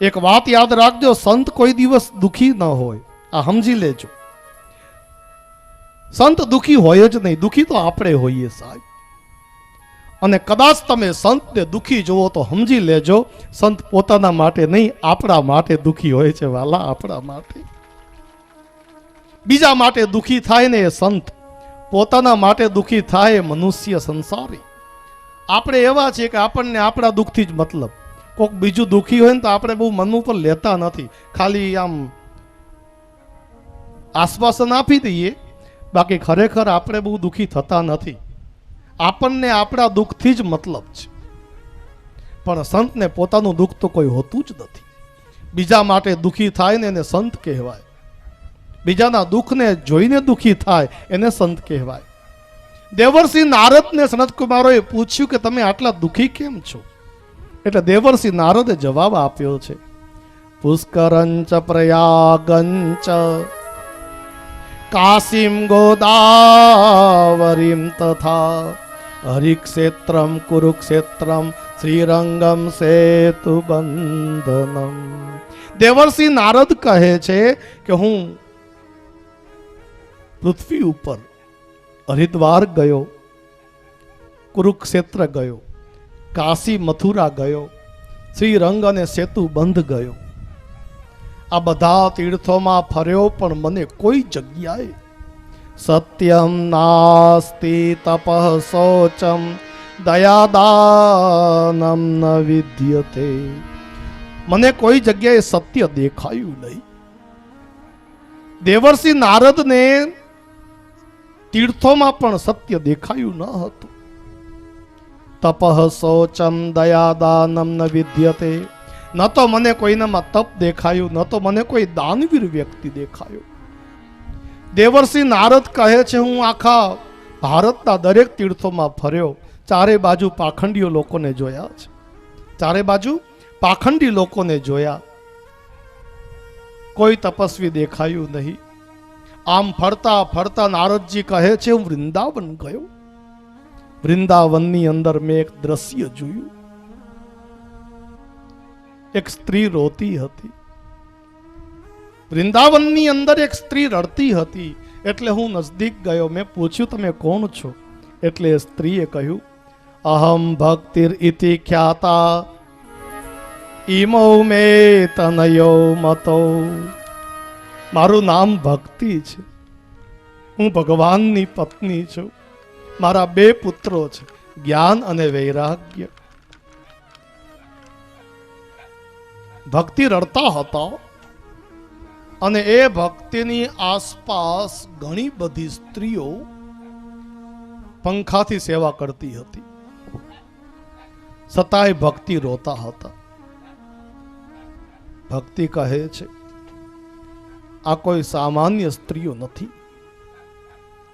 એક વાત યાદ રાખજો, સંત કોઈ દિવસ દુઃખી ન હોય, આ સમજી લેજો. સંત દુઃખી હોય જ નહીં, દુઃખી તો આપણે હોઈએ સાહેબ. અને કદાચ તમે સંતને દુઃખી જુઓ તો સમજી લેજો, સંત પોતાના માટે નહીં, આપણા માટે દુઃખી હોય છે વાલા, આપણા માટે. બીજા માટે દુઃખી થાય ને એ સંત, પોતાના માટે દુઃખી થાય મનુષ્ય સંસારી. આપણે એવા છીએ કે આપણને આપણા દુઃખથી જ મતલબ. કોઈક બીજું દુઃખી હોય ને તો આપણે બહુ મન ઉપર લેતા નથી, ખાલી આમ આશ્વાસન આપી દઈએ, બાકી ખરેખર આપણે બહુ દુઃખી થતા નથી. આપણને આપણા દુઃખથી જ મતલબ છે. પણ સંતને પોતાનું દુઃખ તો કોઈ હોતું જ નથી. બીજા માટે દુઃખી થાય ને એને સંત કહેવાય. બીજાના દુઃખને જોઈને દુઃખી થાય એને સંત કહેવાય. દેવર્ષિ નારદને સનત કુમારોએ પૂછ્યું કે તમે આટલા દુઃખી કેમ છો? એટલે દેવર્ષિ નારદે જવાબ આપ્યો છે, પુષ્કરંચ પ્રયાગંચ કાશીમ ગોદાવરીમ તથા હરિક્ષેત્રમ કુરુક્ષેત્રમ શ્રીરંગમ સેતુ બંધનમ. દેવર્ષિ નારદ કહે છે કે હું પૃથ્વી ઉપર હરિદ્વાર ગયો, કુરુક્ષેત્ર ગયો, કાશી મથુરા ગયો, શ્રીરંગ અને સેતુ બંધ ગયો. આ બધા તીર્થોમાં ફર્યો, પણ મને કોઈ જગ્યાએ સત્યમ નાસ્તિ તપઃ શૌચમ દયાદાનમ ન વિદ્યતે. મને કોઈ જગ્યાએ સત્ય દેખાયું નહીં. દેવર્ષિ નારદને તીર્થોમાં પણ સત્ય દેખાયું ન હતું. તપઃ શૌચમ દયાદાનમ ન વિદ્યતે. ન તો મને કોઈનામાં તપ દેખાયું, ન તો મને કોઈ દાનવીર વ્યક્તિ દેખાયો. દેવર્ષિ નારદ કહે છે, હું આખા ભારતના દરેક તીર્થોમાં ફર્યો, ચારે બાજુ પાખંડીઓ લોકોને જોયા છે. ચારે બાજુ પાખંડી લોકોને જોયા, કોઈ તપસ્વી દેખાયું નહીં. આમ ફરતા ફરતા નારદજી કહે છે, હું વૃંદાવન ગયો. વૃંદાવનની અંદર મેં એક દ્રશ્ય જોયું. એક સ્ત્રી રોતી હતી. વૃંદાવનની અંદર એક સ્ત્રી રડતી હતી. એટલે હું નજદીક ગયો. મેં પૂછ્યું, તમે કોણ છો? એટલે સ્ત્રીએ કહ્યું, અહમ ભક્તિર ઇતિ ખ્યાતા ઈમૌ મે તનયો મતો. મારું નામ ભક્તિ છે. હું ભગવાનની પત્ની છું. મારા 2 પુત્રો છે, જ્ઞાન અને વૈરાગ્ય. ભક્તિ રડતા હતા અને એ ભક્તિની આસપાસ ઘણી બધી સ્ત્રીઓ પંખાથી સેવા કરતી હતી. છતાંય ભક્તિ રોતા હતા. ભક્તિ કહે છે, આ કોઈ સામાન્ય સ્ત્રીઓ નથી.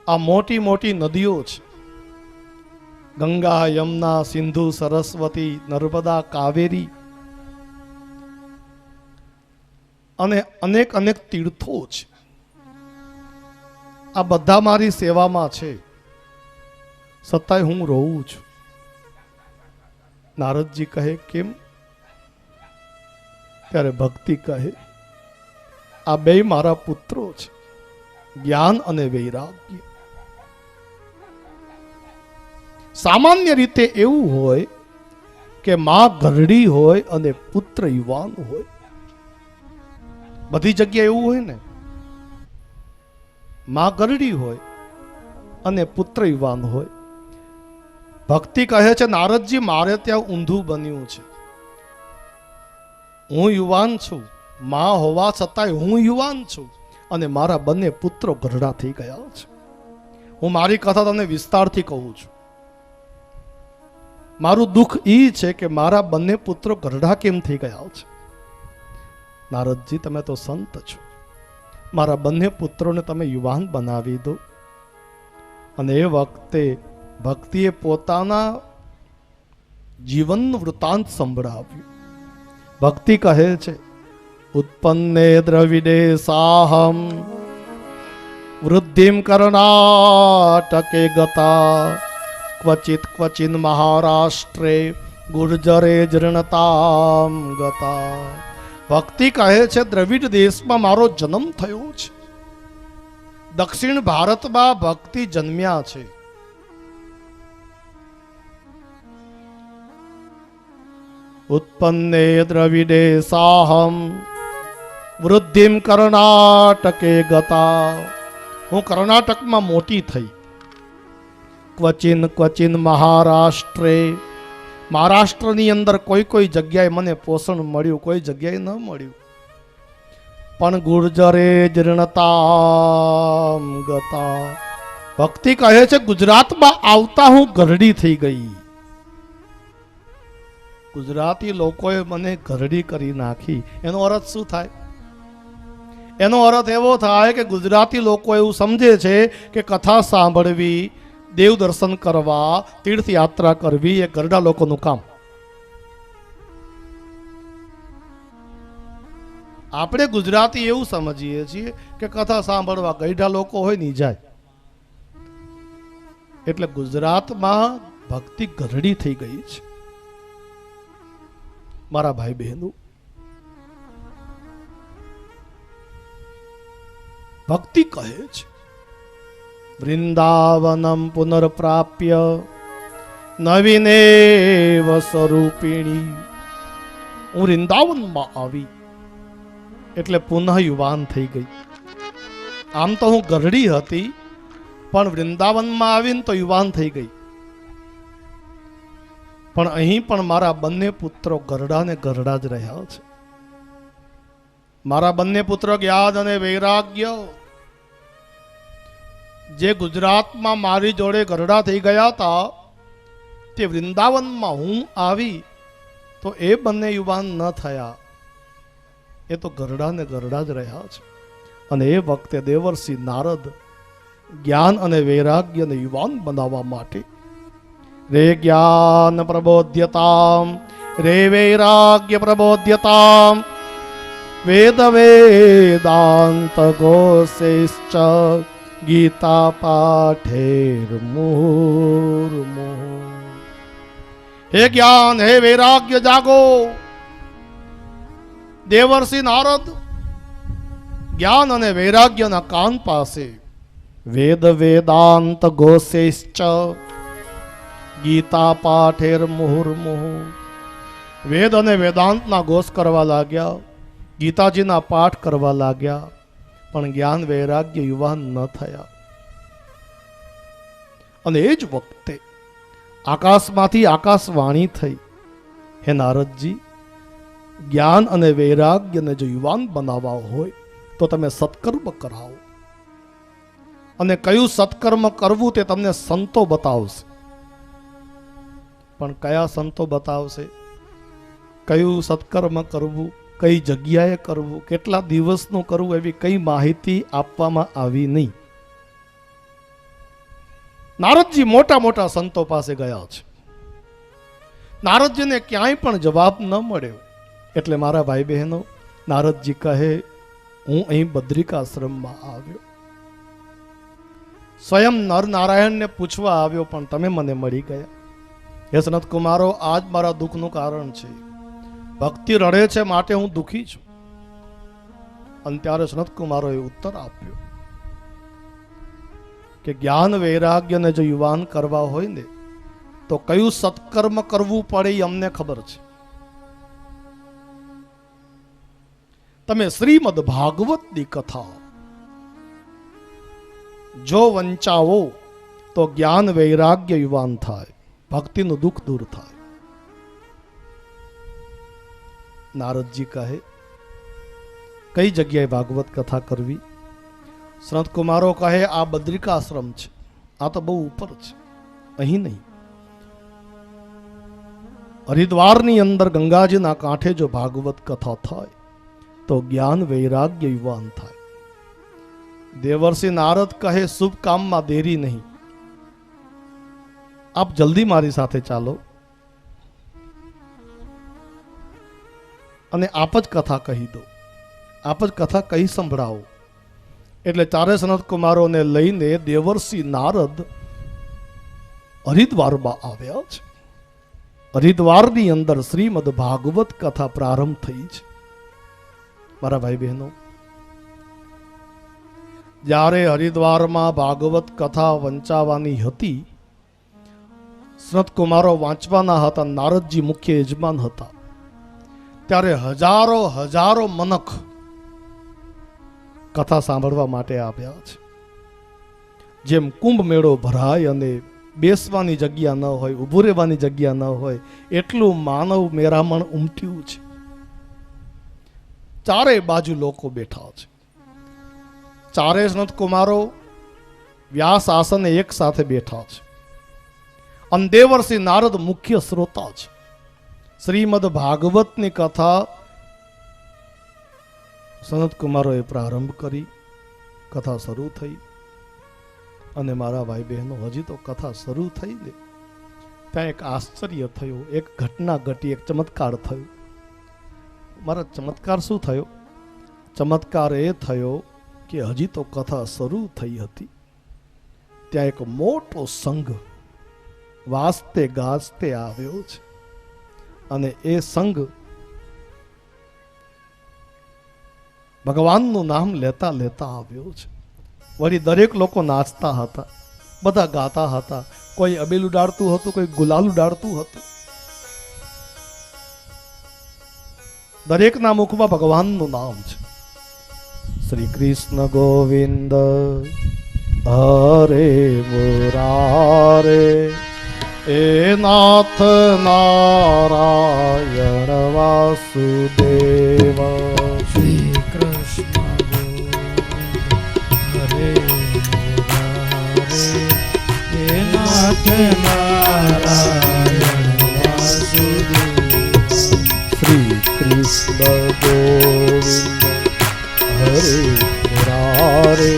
આ મોટી મોટી નદીઓ છે. ગંગા, યમુના, સિંધુ, સરસ્વતી, નર્મદા, કાવેરી અને અનેક અનેક તીર્થો છે. આ બધા મારી સેવામાં છે, છતાંય હું રોઉં છું. નારદજી કહે, કેમ? ત્યારે ભક્તિ કહે, આ 2 મારા પુત્રો છે, જ્ઞાન અને વૈરાગ્ય. સામાન્ય રીતે એવું હોય કે માં ઘરડી હોય અને પુત્ર યુવાન હોય. બધી જગ્યાએ એવું હોય ને, માં ઘરડી હોય અને પુત્ર યુવાન હોય. ભક્તિ કહે છે, નારદજી મારે ત્યાં ઊંધું બન્યું છે. હું યુવાન છું, માં હોવા છતાંય હું યુવાન છું અને મારા બંને પુત્રો ઘરડા થઈ ગયા છે. હું મારી કથા તમને વિસ્તારથી કહું છું. મારું દુઃખ એ છે કે મારા બંને પુત્રો ઘરડા કેમ થઈ ગયા છે. નારદજી, તમે તો સંત છો, મારા બંને પુત્રોને તમે યુવાન બનાવી દો. અને એ વખતે ભક્તિએ પોતાના જીવનનું વૃત્તાંત સંભળાવ્યું. ભક્તિ કહે છે, ઉત્પન્ને દ્રવિડે સાહમ વૃદ્ધિમ કર્ણાટકે ગતા ક્વચિત ક્વચિન મહારાષ્ટ્રે ગુર્જરે જૃણતામ ગતા. ભક્તિ કહે છે, દ્રવિડ દેશમાં મારો જન્મ થયો છે. દક્ષિણ ભારતમાં ભક્તિ જન્મ્યા છે. ઉત્પન્ને દ્રવિડે સાહમ વૃદ્ધિમ કર્ણાટકે ગતા. હું કર્ણાટકમાં મોટી થઈ. ક્વચિન ક્વચિન મહારાષ્ટ્રે, મહારાષ્ટ્રની અંદર કોઈ જગ્યાએ મને પોષણ મળ્યું, કોઈ જગ્યાએ ન મળ્યું. પણ ગુર્જરે જીર્ણતામ ગતા. ભક્તિ કહે છે, ગુજરાતમાં આવતા હું ઘરડી થઈ ગઈ. ગુજરાતી લોકોએ મને ઘરડી કરી નાખી. એનો અર્થ શું થાય? એનો અર્થ એવો થાય કે ગુજરાતી લોકો એવું સમજે છે કે કથા સાંભળવી, દેવ દર્શન કરવા, તીર્થયાત્રા કરવી એ ઘરડા લોકોનું કામ. આપણે ગુજરાતી એવું સમજીએ છીએ કે કથા સાંભળવા ગઈઢા લોકો હોય ને જાય. એટલે ગુજરાતમાં ભક્તિ ઘરડી થઈ ગઈ છે. મારા ભાઈ બહેનો, ભક્તિ કહે છે, વૃંદાવનમ પુનર્પ્રાપ્ય નવીનેવ સ્વરૂપિણી. હું વૃંદાવનમાં આવી એટલે પુનઃ યુવાન થઈ ગઈ. આમ તો હું ગરડી હતી, પણ વૃંદાવનમાં આવીને તો યુવાન થઈ ગઈ. પણ અહીં પણ મારા બંને પુત્રો ગરડા ને ગરડા જ રહ્યા છે. મારા બંને પુત્ર જ્ઞાન અને વૈરાગ્ય જે ગુજરાતમાં મારી જોડે ગરડા થઈ ગયા હતા, તે વૃંદાવનમાં હું આવી તો એ બંને યુવાન ન થયા, એ તો ગરડા ને ગરડા જ રહ્યા છે. અને એ વખતે દેવર્ષિ નારદ જ્ઞાન અને વૈરાગ્યને યુવાન બનાવવા માટે રે જ્ઞાન પ્રબોધ્યતામ રે વૈરાગ્ય પ્રબોધ્યતામ વેદ વેદાંત ઘોષેશ્ચ ગીતા પાઠેર મુહુર્મુહુ. હે જ્ઞાન હે વૈરાગ્ય જાગો. દેવર્ષિ નારદ જ્ઞાન અને વૈરાગ્યના કાન પાસે વેદ વેદાંત ઘોષેશ્ચ ગીતા પાઠેર મુહુર્મુહુ. વેદ અને વેદાંતના ઘોષ કરવા લાગ્યા, ગીતાજીના પાઠ કરવા લાગ્યા, પણ જ્ઞાન વૈરાગ્ય યુવાન ન થયા. અને એ જ વખતે આકાશમાંથી આકાશવાણી થઈ, હે નારદજી, જ્ઞાન અને વૈરાગ્યને જો યુવાન બનાવવા હોય તો તમે સત્કર્મ કરાવો. અને કયું સત્કર્મ કરવું તે તમને સંતો બતાવશે. પણ કયા સંતો બતાવશે? કયું સત્કર્મ કરવું, કઈ જગ્યાએ કરવું, કેટલા દિવસનું કરવું, એવી કઈ માહિતી આપવામાં આવી નહીં. નારદજી મોટા મોટા સંતો પાસે ગયા છે. નારદજીને ક્યાંય પણ જવાબ ન મળ્યો. એટલે મારા ભાઈ બહેનો, નારદજી કહે, હું અહીં બદ્રિકાશ્રમમાં આવ્યો, સ્વયં નર નારાયણને પૂછવા આવ્યો, પણ તમે મને મળી ગયા. હે સનત કુમારો, આજ મારા દુઃખનું કારણ છે. ભક્તિ રડે છે માટે હું દુઃખી છું. અને ત્યારે સનત કુમારોએ ઉત્તર આપ્યો કે જ્ઞાન વૈરાગ્યને જો યુવાન કરવા હોય ને તો કયું સત્કર્મ કરવું પડે એ અમને ખબર છે. તમે શ્રીમદ ભાગવતની કથા જો વંચાવો તો જ્ઞાન વૈરાગ્ય યુવાન થાય, ભક્તિનું દુઃખ દૂર થાય. નારદજી કહે, કઈ જગ્યાએ ભાગવત કથા કરવી? સંત કુમારો કહે, આ બદ્રિકાશ્રમ છે, આ તો બહુ ઉપર છે, અહીં નહીં. હરિદ્વારની અંદર ગંગાજીના કાંઠે જો ભાગવત કથા થાય તો જ્ઞાન વૈરાગ્ય યુવાન થાય. દેવર્ષિ નારદ કહે, શુભ કામમાં દેરી નહીં, આપ જલ્દી મારી સાથે ચાલો અને આપ જ કથા કહી દો, આપ જ કથા કહી સંભળાવો. એટલે ચારે સનત કુમારોને લઈને દેવર્ષિ નારદ હરિદ્વારમાં આવ્યા છે. હરિદ્વારની અંદર શ્રીમદ ભાગવત કથા પ્રારંભ થઈ છે. મારા ભાઈ બહેનો, જ્યારે હરિદ્વારમાં ભાગવત કથા વંચાવાની હતી, સનત કુમારો વાંચવાના હતા, નારદજી મુખ્ય યજમાન હતા, ત્યારે હજારો હજારો મનખ કથા સાંભળવા માટે આવ્યા છે. જેમ કુંભ મેળો ભરાય અને બેસવાની જગ્યા ન હોય, ઊભું રહેવાની જગ્યા ન હોય, એટલું માનવ મેરામણ ઉમટ્યું છે. ચારે બાજુ લોકો બેઠા છે. ચારે સંત કુમારો વ્યાસ આસને એક સાથે બેઠા છે. અને દેવર્ષિ નારદ મુખ્ય શ્રોતા છે. શ્રીમદ ભાગવતની કથા સનત કુમારોએ પ્રારંભ કરી, કથા શરૂ થઈ. અને મારા ભાઈ બહેનો, હજી તો કથા શરૂ થઈ ને ત્યાં એક આશ્ચર્ય થયું, એક ઘટના ઘટી, એક ચમત્કાર થયો. મારા ચમત્કાર શું થયો? ચમત્કાર એ થયો કે હજી તો કથા શરૂ થઈ હતી, ત્યાં એક મોટો સંઘ વાસ્તે ગાજતે આવ્યો છે. અને એ સંઘ ભગવાનનું નામ લેતા લેતા આવ્યો છે. વળી દરેક લોકો નાચતા હતા, બધા ગાતા હતા. કોઈ અબેલ ઉડાડતું હતું, કોઈ ગુલાલ ઉડાડતું હતું. દરેકના મુખમાં ભગવાનનું નામ છે. શ્રી કૃષ્ણ ગોવિંદ હરે મુરારે એ નાથ નારાયણ વાસુદેવ. શ્રી કૃષ્ણ હરે હરે હે નાથ નારાયણ વાસુદેવ. શ્રી કૃષ્ણ ગોવિંદ હરે મુરારે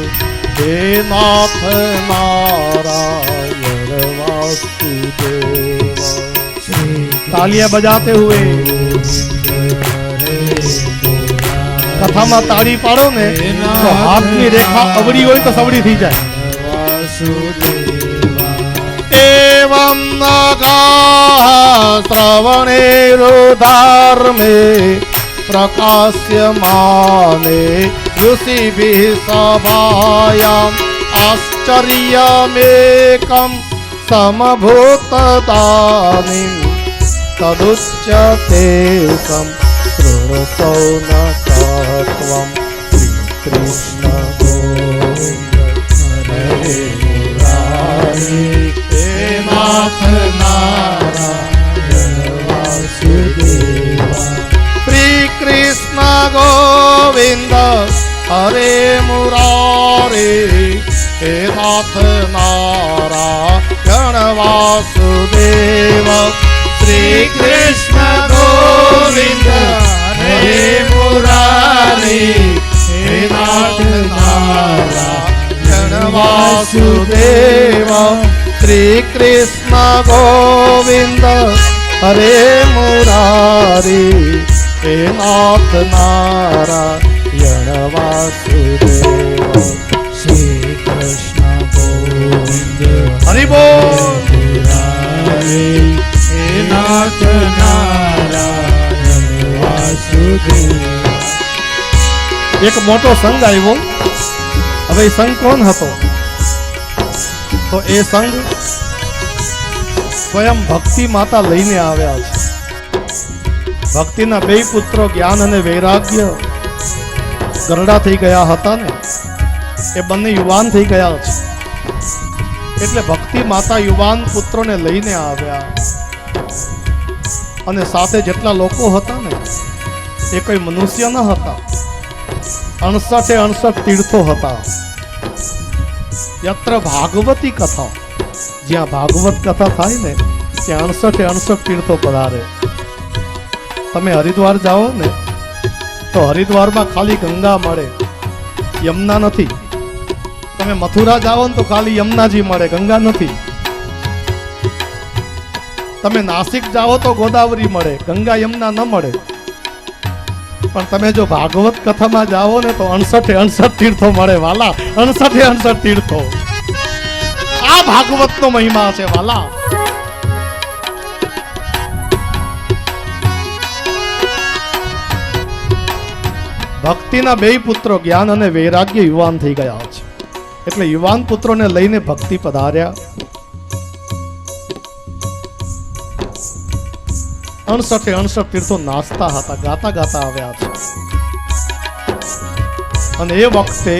હે નાથ નારાયણ वासुदेव. तालियां बजाते हुए कथा में ताड़ी पाड़ो ने तो हाथ की रेखा अवड़ी हो तो सवड़ी थी जाए. एवं श्रवणे रुधार्मे प्रकाश्यमाने ऋषिभिः सभायाम् आश्चर्यमेकं समभूतदानीं तदुच्यते तं शृणुतो न तत्त्वं. श्रीकृष्ण गोविन्द हरे मुरारी हे नाथ नारायण वासुदेव. श्रीकृष्ण गोविन्द हरे मुरारी हे नाथ नारायण वासुदेव. श्री कृष्ण गोविंद हरे मुरारी हे नाथ नारायण वासुदेव. श्री कृष्ण गोविंद हरे मुरारी हे नाथ नारायण वासुदेव. श्री कृष्ण गोविंद हरि बोल. हे नाथ नारायण वासुदेव. एक मोटो संघ आव्यो. હવે એ સંઘ કોણ હતો? તો એ સંઘ સ્વયં ભક્તિ માતા લઈને આવ્યા છે. ભક્તિના બે પુત્રો જ્ઞાન અને વૈરાગ્ય ગરડા થઈ ગયા હતા ને, એ બંને યુવાન થઈ ગયા છે. એટલે ભક્તિ માતા યુવાન પુત્રોને લઈને આવ્યા અને સાથે જેટલા લોકો હતા ને એ કોઈ મનુષ્ય ન હતા. 68 તીર્થો હતા. યત્ર ભાગવતી કથા, જ્યાં ભાગવત કથા થાય ને ત્યાં 68 તીર્થો પધારે. તમે હરિદ્વાર જાઓ ને તો હરિદ્વારમાં ખાલી ગંગા મળે, યમુના નથી. તમે મથુરા જાઓ ને તો ખાલી યમુનાજી મળે, ગંગા નથી. તમે નાસિક જાઓ તો ગોદાવરી મળે, ગંગા યમુના ન મળે. પણ તમે જો ભાગવત કથામાં જાઓ ને તો 68 તીર્થો મળે વાલા. 68 તીર્થો. આ ભાગવતનો મહિમા છે વાલા. ભક્તિના બે પુત્રો જ્ઞાન અને વૈરાગ્ય યુવાન થઈ ગયા છે. એટલે યુવાન પુત્રોને લઈને ભક્તિ પધાર્યા. 68 તીર્થો નાચતા હતા, ગાતા ગાતા આવ્યા છે. અને એ વખતે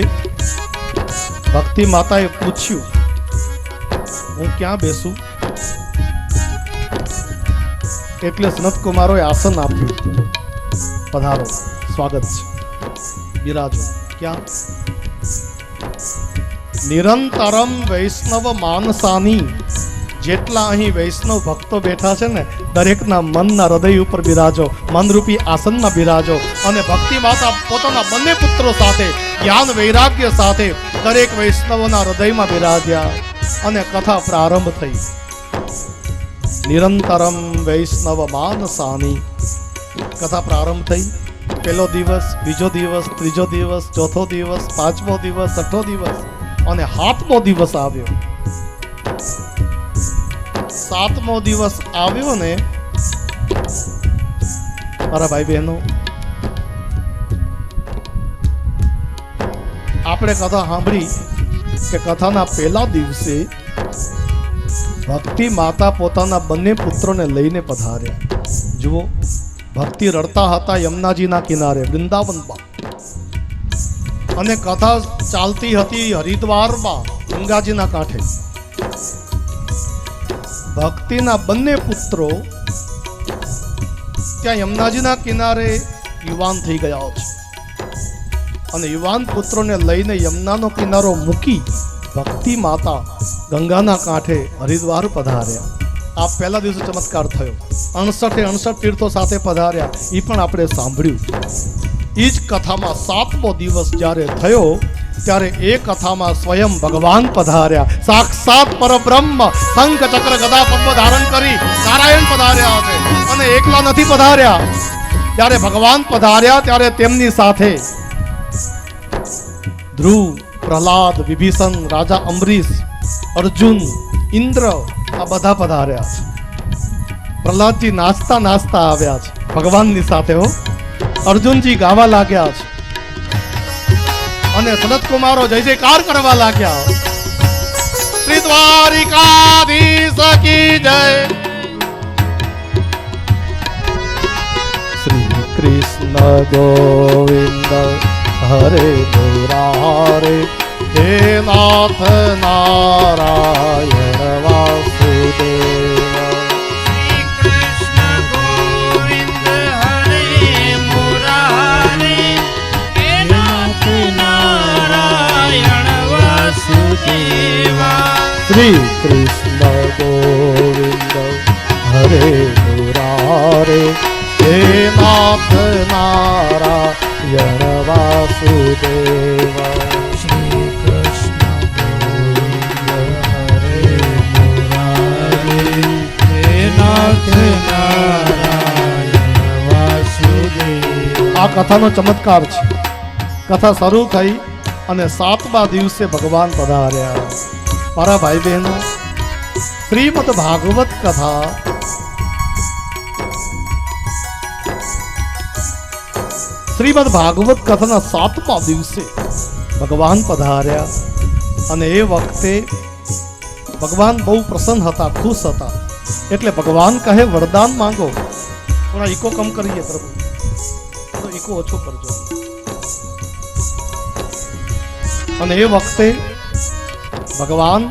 ભક્તિ માતાએ પૂછ્યું, હું ક્યાં બેસું? એટલે સનત કુમારોએ આસન આપ્યું. પધારો, સ્વાગત છે, બિરાજો. ક્યાં? નિરંતરમ વૈષ્ણવ માનસાની. જેટલા અહીં વૈષ્ણવ ભક્તો બેઠા છે ને દરેકના મનના હૃદય ઉપર બિરાજો, મનરૂપી આસનમાં બિરાજો. અને ભક્તિ માતા પોતાના બંને પુત્રો સાથે જ્ઞાન વૈરાગ્ય સાથે દરેક વૈષ્ણવોના હૃદયમાં બિરાજ્યા અને કથા પ્રારંભ થઈ. નિરંતરમ વૈષ્ણવ માનસાની કથા પ્રારંભ થઈ. પહેલો દિવસ, બીજો દિવસ, ત્રીજો દિવસ, ચોથો દિવસ, પાંચમો દિવસ, છઠ્ઠો દિવસ અને 7મો દિવસ આવ્યો. 7મો દિવસ આવ્યો ને મારા ભાઈ બહેનો, આપણે કથા સાંભળી કે કથાના પહેલા દિવસે ભક્તિ માતા પોતાના બંને પુત્રોને લઈને પધાર્યા. જુઓ, ભક્તિ રડતા હતા યમુનાજીના કિનારે વૃંદાવનમાં, અને કથા ચાલતી હતી હરિદ્વારમાં ગંગાજીના કાંઠે. ભક્તિના બંને પુત્રો ત્યાં યમુનાજીના કિનારે યુવાન થઈ ગયા છે અને યુવાન પુત્રોને લઈને યમુનાનો કિનારો મૂકી ભક્તિ માતા ગંગાના કાંઠે હરિદ્વાર પધાર્યા. આ પહેલા દિવસે ચમત્કાર થયો. 69 તીર્થો સાથે પધાર્યા, એ પણ આપણે સાંભળ્યું. એ જ કથામાં 7મો દિવસ જ્યારે થયો ત્યારે એ કથામાં સ્વયં ભગવાન પધાર્યા. સાક્ષાત પરબ્રહ્મ શંખ ચક્ર ગદા પદ્મ ધારણ કરી નારાયણ પધાર્યા છે અને એકલા નથી પધાર્યા. ત્યારે ભગવાન પધાર્યા ત્યારે તેમની સાથે ધ્રુવ, પ્રહલાદ, વિભીષણ, રાજા અંબરીશ, અર્જુન, ઇન્દ્ર આ બધા પધાર્યા છે. પ્રહલાદજી નાચતા નાચતા આવ્યા છે ભગવાનની સાથે. હો, અર્જુનજી ગાવા લાગ્યા છે અને સનત કુમારો જય જયકાર કરવા લાગ્યા. શ્રી દ્વારિકાધીશ કી જય. શ્રી કૃષ્ણ ગોવિંદ હરે મુરારે હે નાથ નારાયણ વાસુદેવ. શ્રી કૃષ્ણ ગોવિંદ હરે મુરારે હે નાથ નારાયણ વાસુદેવ. શ્રી કૃષ્ણ ગોવિંદ હરે મુરારે હે નાથ નારાયણ વાસુદેવ. આ કથાનો ચમત્કાર છે. કથા શરૂ થઈ અને 7મા દિવસે ભગવાન પધાર્યા. મારા ભાઈ બહેનો, શ્રીમદ ભાગવત કથા શ્રીમદ ભાગવત કથાના 7મા દિવસે ભગવાન પધાર્યા અને એ વખતે ભગવાન બહુ પ્રસન્ન હતા, ખુશ હતા. એટલે ભગવાન કહે વરદાન માંગો. થોડા ઈકો કમ કરીએ પ્રભુ, તો ઈકો ઓછો કરજો. અને એ વખતે ભગવાન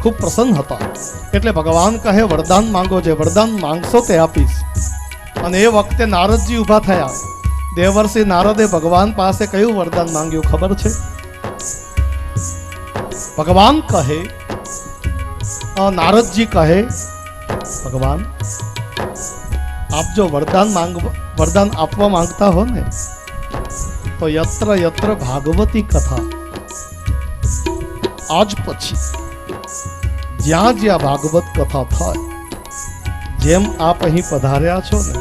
ખૂબ પ્રસન્ન હતા. એટલે ભગવાન કહે વરદાન માંગો, જે વરદાન માંગશો તે આપીશ. અને એ વખતે નારદજી ઊભા થયા. દેવર્ષિ નારદે ભગવાન પાસે કયું વરદાન માંગ્યું ખબર છે? ભગવાન કહે, નારદજી કહે, ભગવાન આપ જો વરદાન આપવા માંગતા હો ને તો યત્ર યત્ર ભાગવતી કથા, આજ પછી જ્યાં જ્યાં ભાગવત કથા થાય, જેમ આપ અહીં પધાર્યા છો ને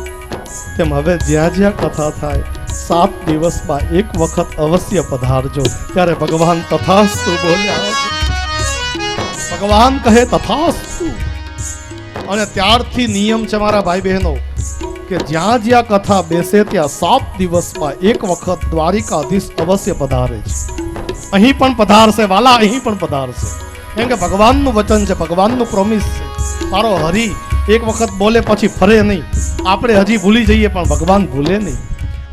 તેમ હવે જ્યાં જ્યાં કથા થાય 7 દિવસમાં એક વખત અવશ્ય પધારજો. ત્યારે ભગવાન તથાસ્તુ બોલ્યા. ભગવાન કહે તથાસ્તુ. અને ત્યારથી નિયમ છે મારા ભાઈ બહેનો કે જ્યાં જ્યાં કથા બેસે ત્યાં 7 દિવસમાં એક વખત દ્વારિકાધીશ અવશ્ય પધારે છે. અહીં પણ પધારશે વાલા, અહીં પણ પધારશે. કેમ કે ભગવાનનું વચન છે, ભગવાનનું પ્રોમિસ છે. મારો હરિ એક વખત બોલે પછી ફરે નહીં. આપણે હજી ભૂલી જઈએ પણ ભગવાન ભૂલે નહીં.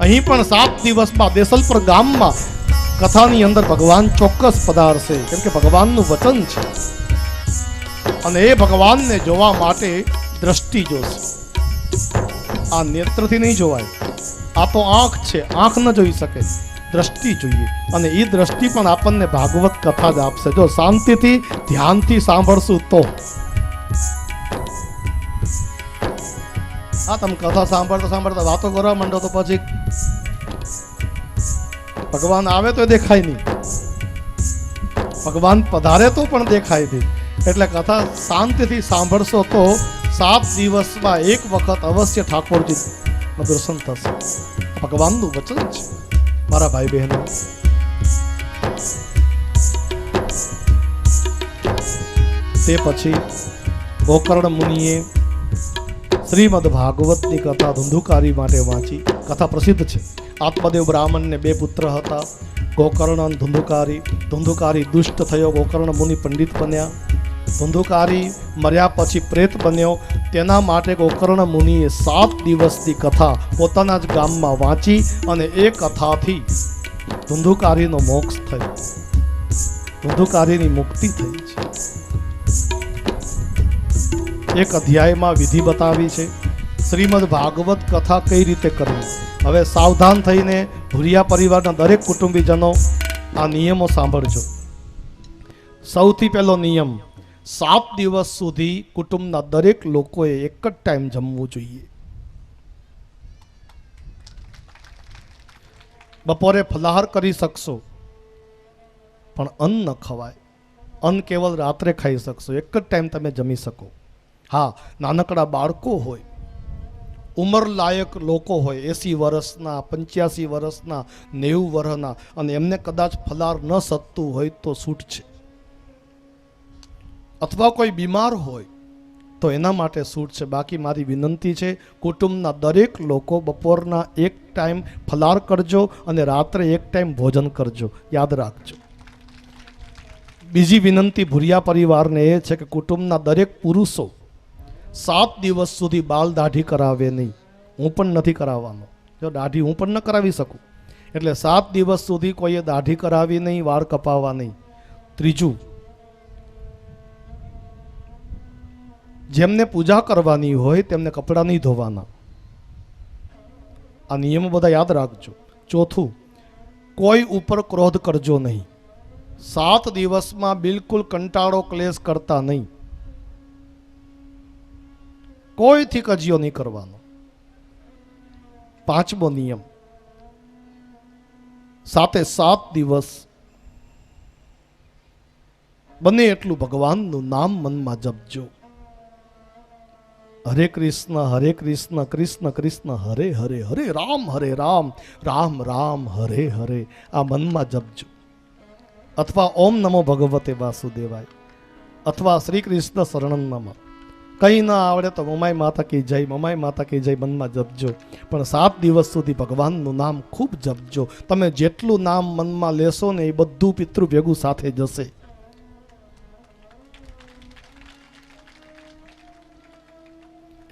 અહીં પણ 7 દિવસમાં દેસલપર ગામમાં કથાની અંદર ભગવાન ચોક્કસ પધારશે. કેમ કે ભગવાનનું વચન છે અને એ ભગવાનને જોવા માટે દ્રષ્ટિ જોશે. આ નેત્રથી નહીં જોવાય. આ તો આંખ છે, આંખ ન જોઈ શકે, દ્રષ્ટિ જોઈએ. અને એ દ્રષ્ટિ પણ આપણને ભાગવત કથા જ આપશે જો શાંતિથી ધ્યાનથી સાંભળશું તો. હા, તમે કથા સાંભળતા સાંભળતા વાતો કરવા માંડો તો પછી ભગવાન આવે તો દેખાય નહીં, ભગવાન પધારે તો પણ દેખાય નહીં. એટલે કથા શાંતિથી સાંભળશો તો 7 દિવસમાં એક વખત અવશ્ય ઠાકોરજી દર્શન થશે. ભગવાનનું વચન છે મારા ભાઈ બહેનો. તે પછી ગોકર્ણ મુનિએ શ્રીમદ ભાગવતની કથા ધુંધુકારી માટે વાંચી. કથા પ્રસિદ્ધ છે. આત્મદેવ બ્રાહ્મણને 2 પુત્ર હતા, ગોકર્ણ અને ધુંધુકારી. ધુંધુકારી દુષ્ટ થયો, ગોકર્ણ મુનિ પંડિત બન્યા. ધુંધુકારી મર્યા પછી પ્રેત બન્યો. તેના માટે ગોકર્ણ મુનિએ 7 દિવસની કથા પોતાના જ ગામમાં વાંચી અને એ કથાથી ધુંધુકારીનો મોક્ષ થયો, ધુંધુકારીની મુક્તિ થઈ છે. એક અધ્યાયમાં વિધિ બતાવી છે. શ્રીમદ ભાગવત કથા કઈ રીતે કરવી. હવે સાવધાન થઈને ભુરિયા પરિવારના દરેક કુટુંબીજનો આ નિયમો સાંભળજો. સૌથી પહેલો નિયમ, 7 દિવસ સુધી કુટુંબના દરેક લોકોએ એક જ ટાઈમ જમવું જોઈએ. બપોરે ફલાહાર કરી શકશો પણ અન્ન ન ખવાય. અન્ન કેવલ રાત્રે ખાઈ શકશો, એક જ ટાઈમ તમે જમી શકો. હા, નાનકડા બાળકો હોય, ઉંમર લાયક લોકો હોય, 80 વર્ષના, 85 વર્ષના, 90 વર્ષના, અને એમને કદાચ ફલાર ન સકતું હોય તો છૂટ છે. અથવા કોઈ બીમાર હોય તો એના માટે છૂટ છે. બાકી મારી વિનંતી છે, કુટુંબના દરેક લોકો બપોરના એક ટાઈમ ફલાર કરજો અને રાત્રે એક ટાઈમ ભોજન કરજો, યાદ રાખજો. બીજી વિનંતી ભુરિયા પરિવારને એ છે કે કુટુંબના દરેક પુરુષો 7 દિવસ સુધી બાલ દાઢી કરાવે નહીં. હું પણ નથી કરાવવાનો, જો દાઢી હું પણ ન કરાવી શકું, એટલે 7 દિવસ સુધી કોઈએ દાઢી કરાવી નહીં, વાળ કપાવવા નહીં. ત્રીજું, જેમને પૂજા કરવાની હોય તેમને કપડાં નહીં ધોવાના. આ નિયમો બધા યાદ રાખજો. ચોથું, કોઈ ઉપર ક્રોધ કરજો નહીં. 7 દિવસમાં બિલકુલ કંટાળો ક્લેશ કરતા નહીં. કોઈથી કજિયો નહીં કરવાનો. 5મો નિયમ, 7 દિવસ બને એટલું ભગવાનનું નામ મનમાં જપજો. હરે કૃષ્ણ કૃષ્ણ કૃષ્ણ હરે હરે, હરે રામ રામ રામ હરે હરે, આ મનમાં જપજો. અથવા ઓમ નમો ભગવતે વાસુદેવાય, અથવા શ્રી કૃષ્ણ શરણમ નમઃ. કંઈ ના આવડે તો મમાઈ માતા કી જય, મમાઈ માતા કી જય મનમાં જપજો. પણ 7 દિવસ સુધી ભગવાનનું નામ ખૂબ જપજો. તમે જેટલું નામ મનમાં લેશો ને એ બધું પિતૃ ભેગું સાથે જશે.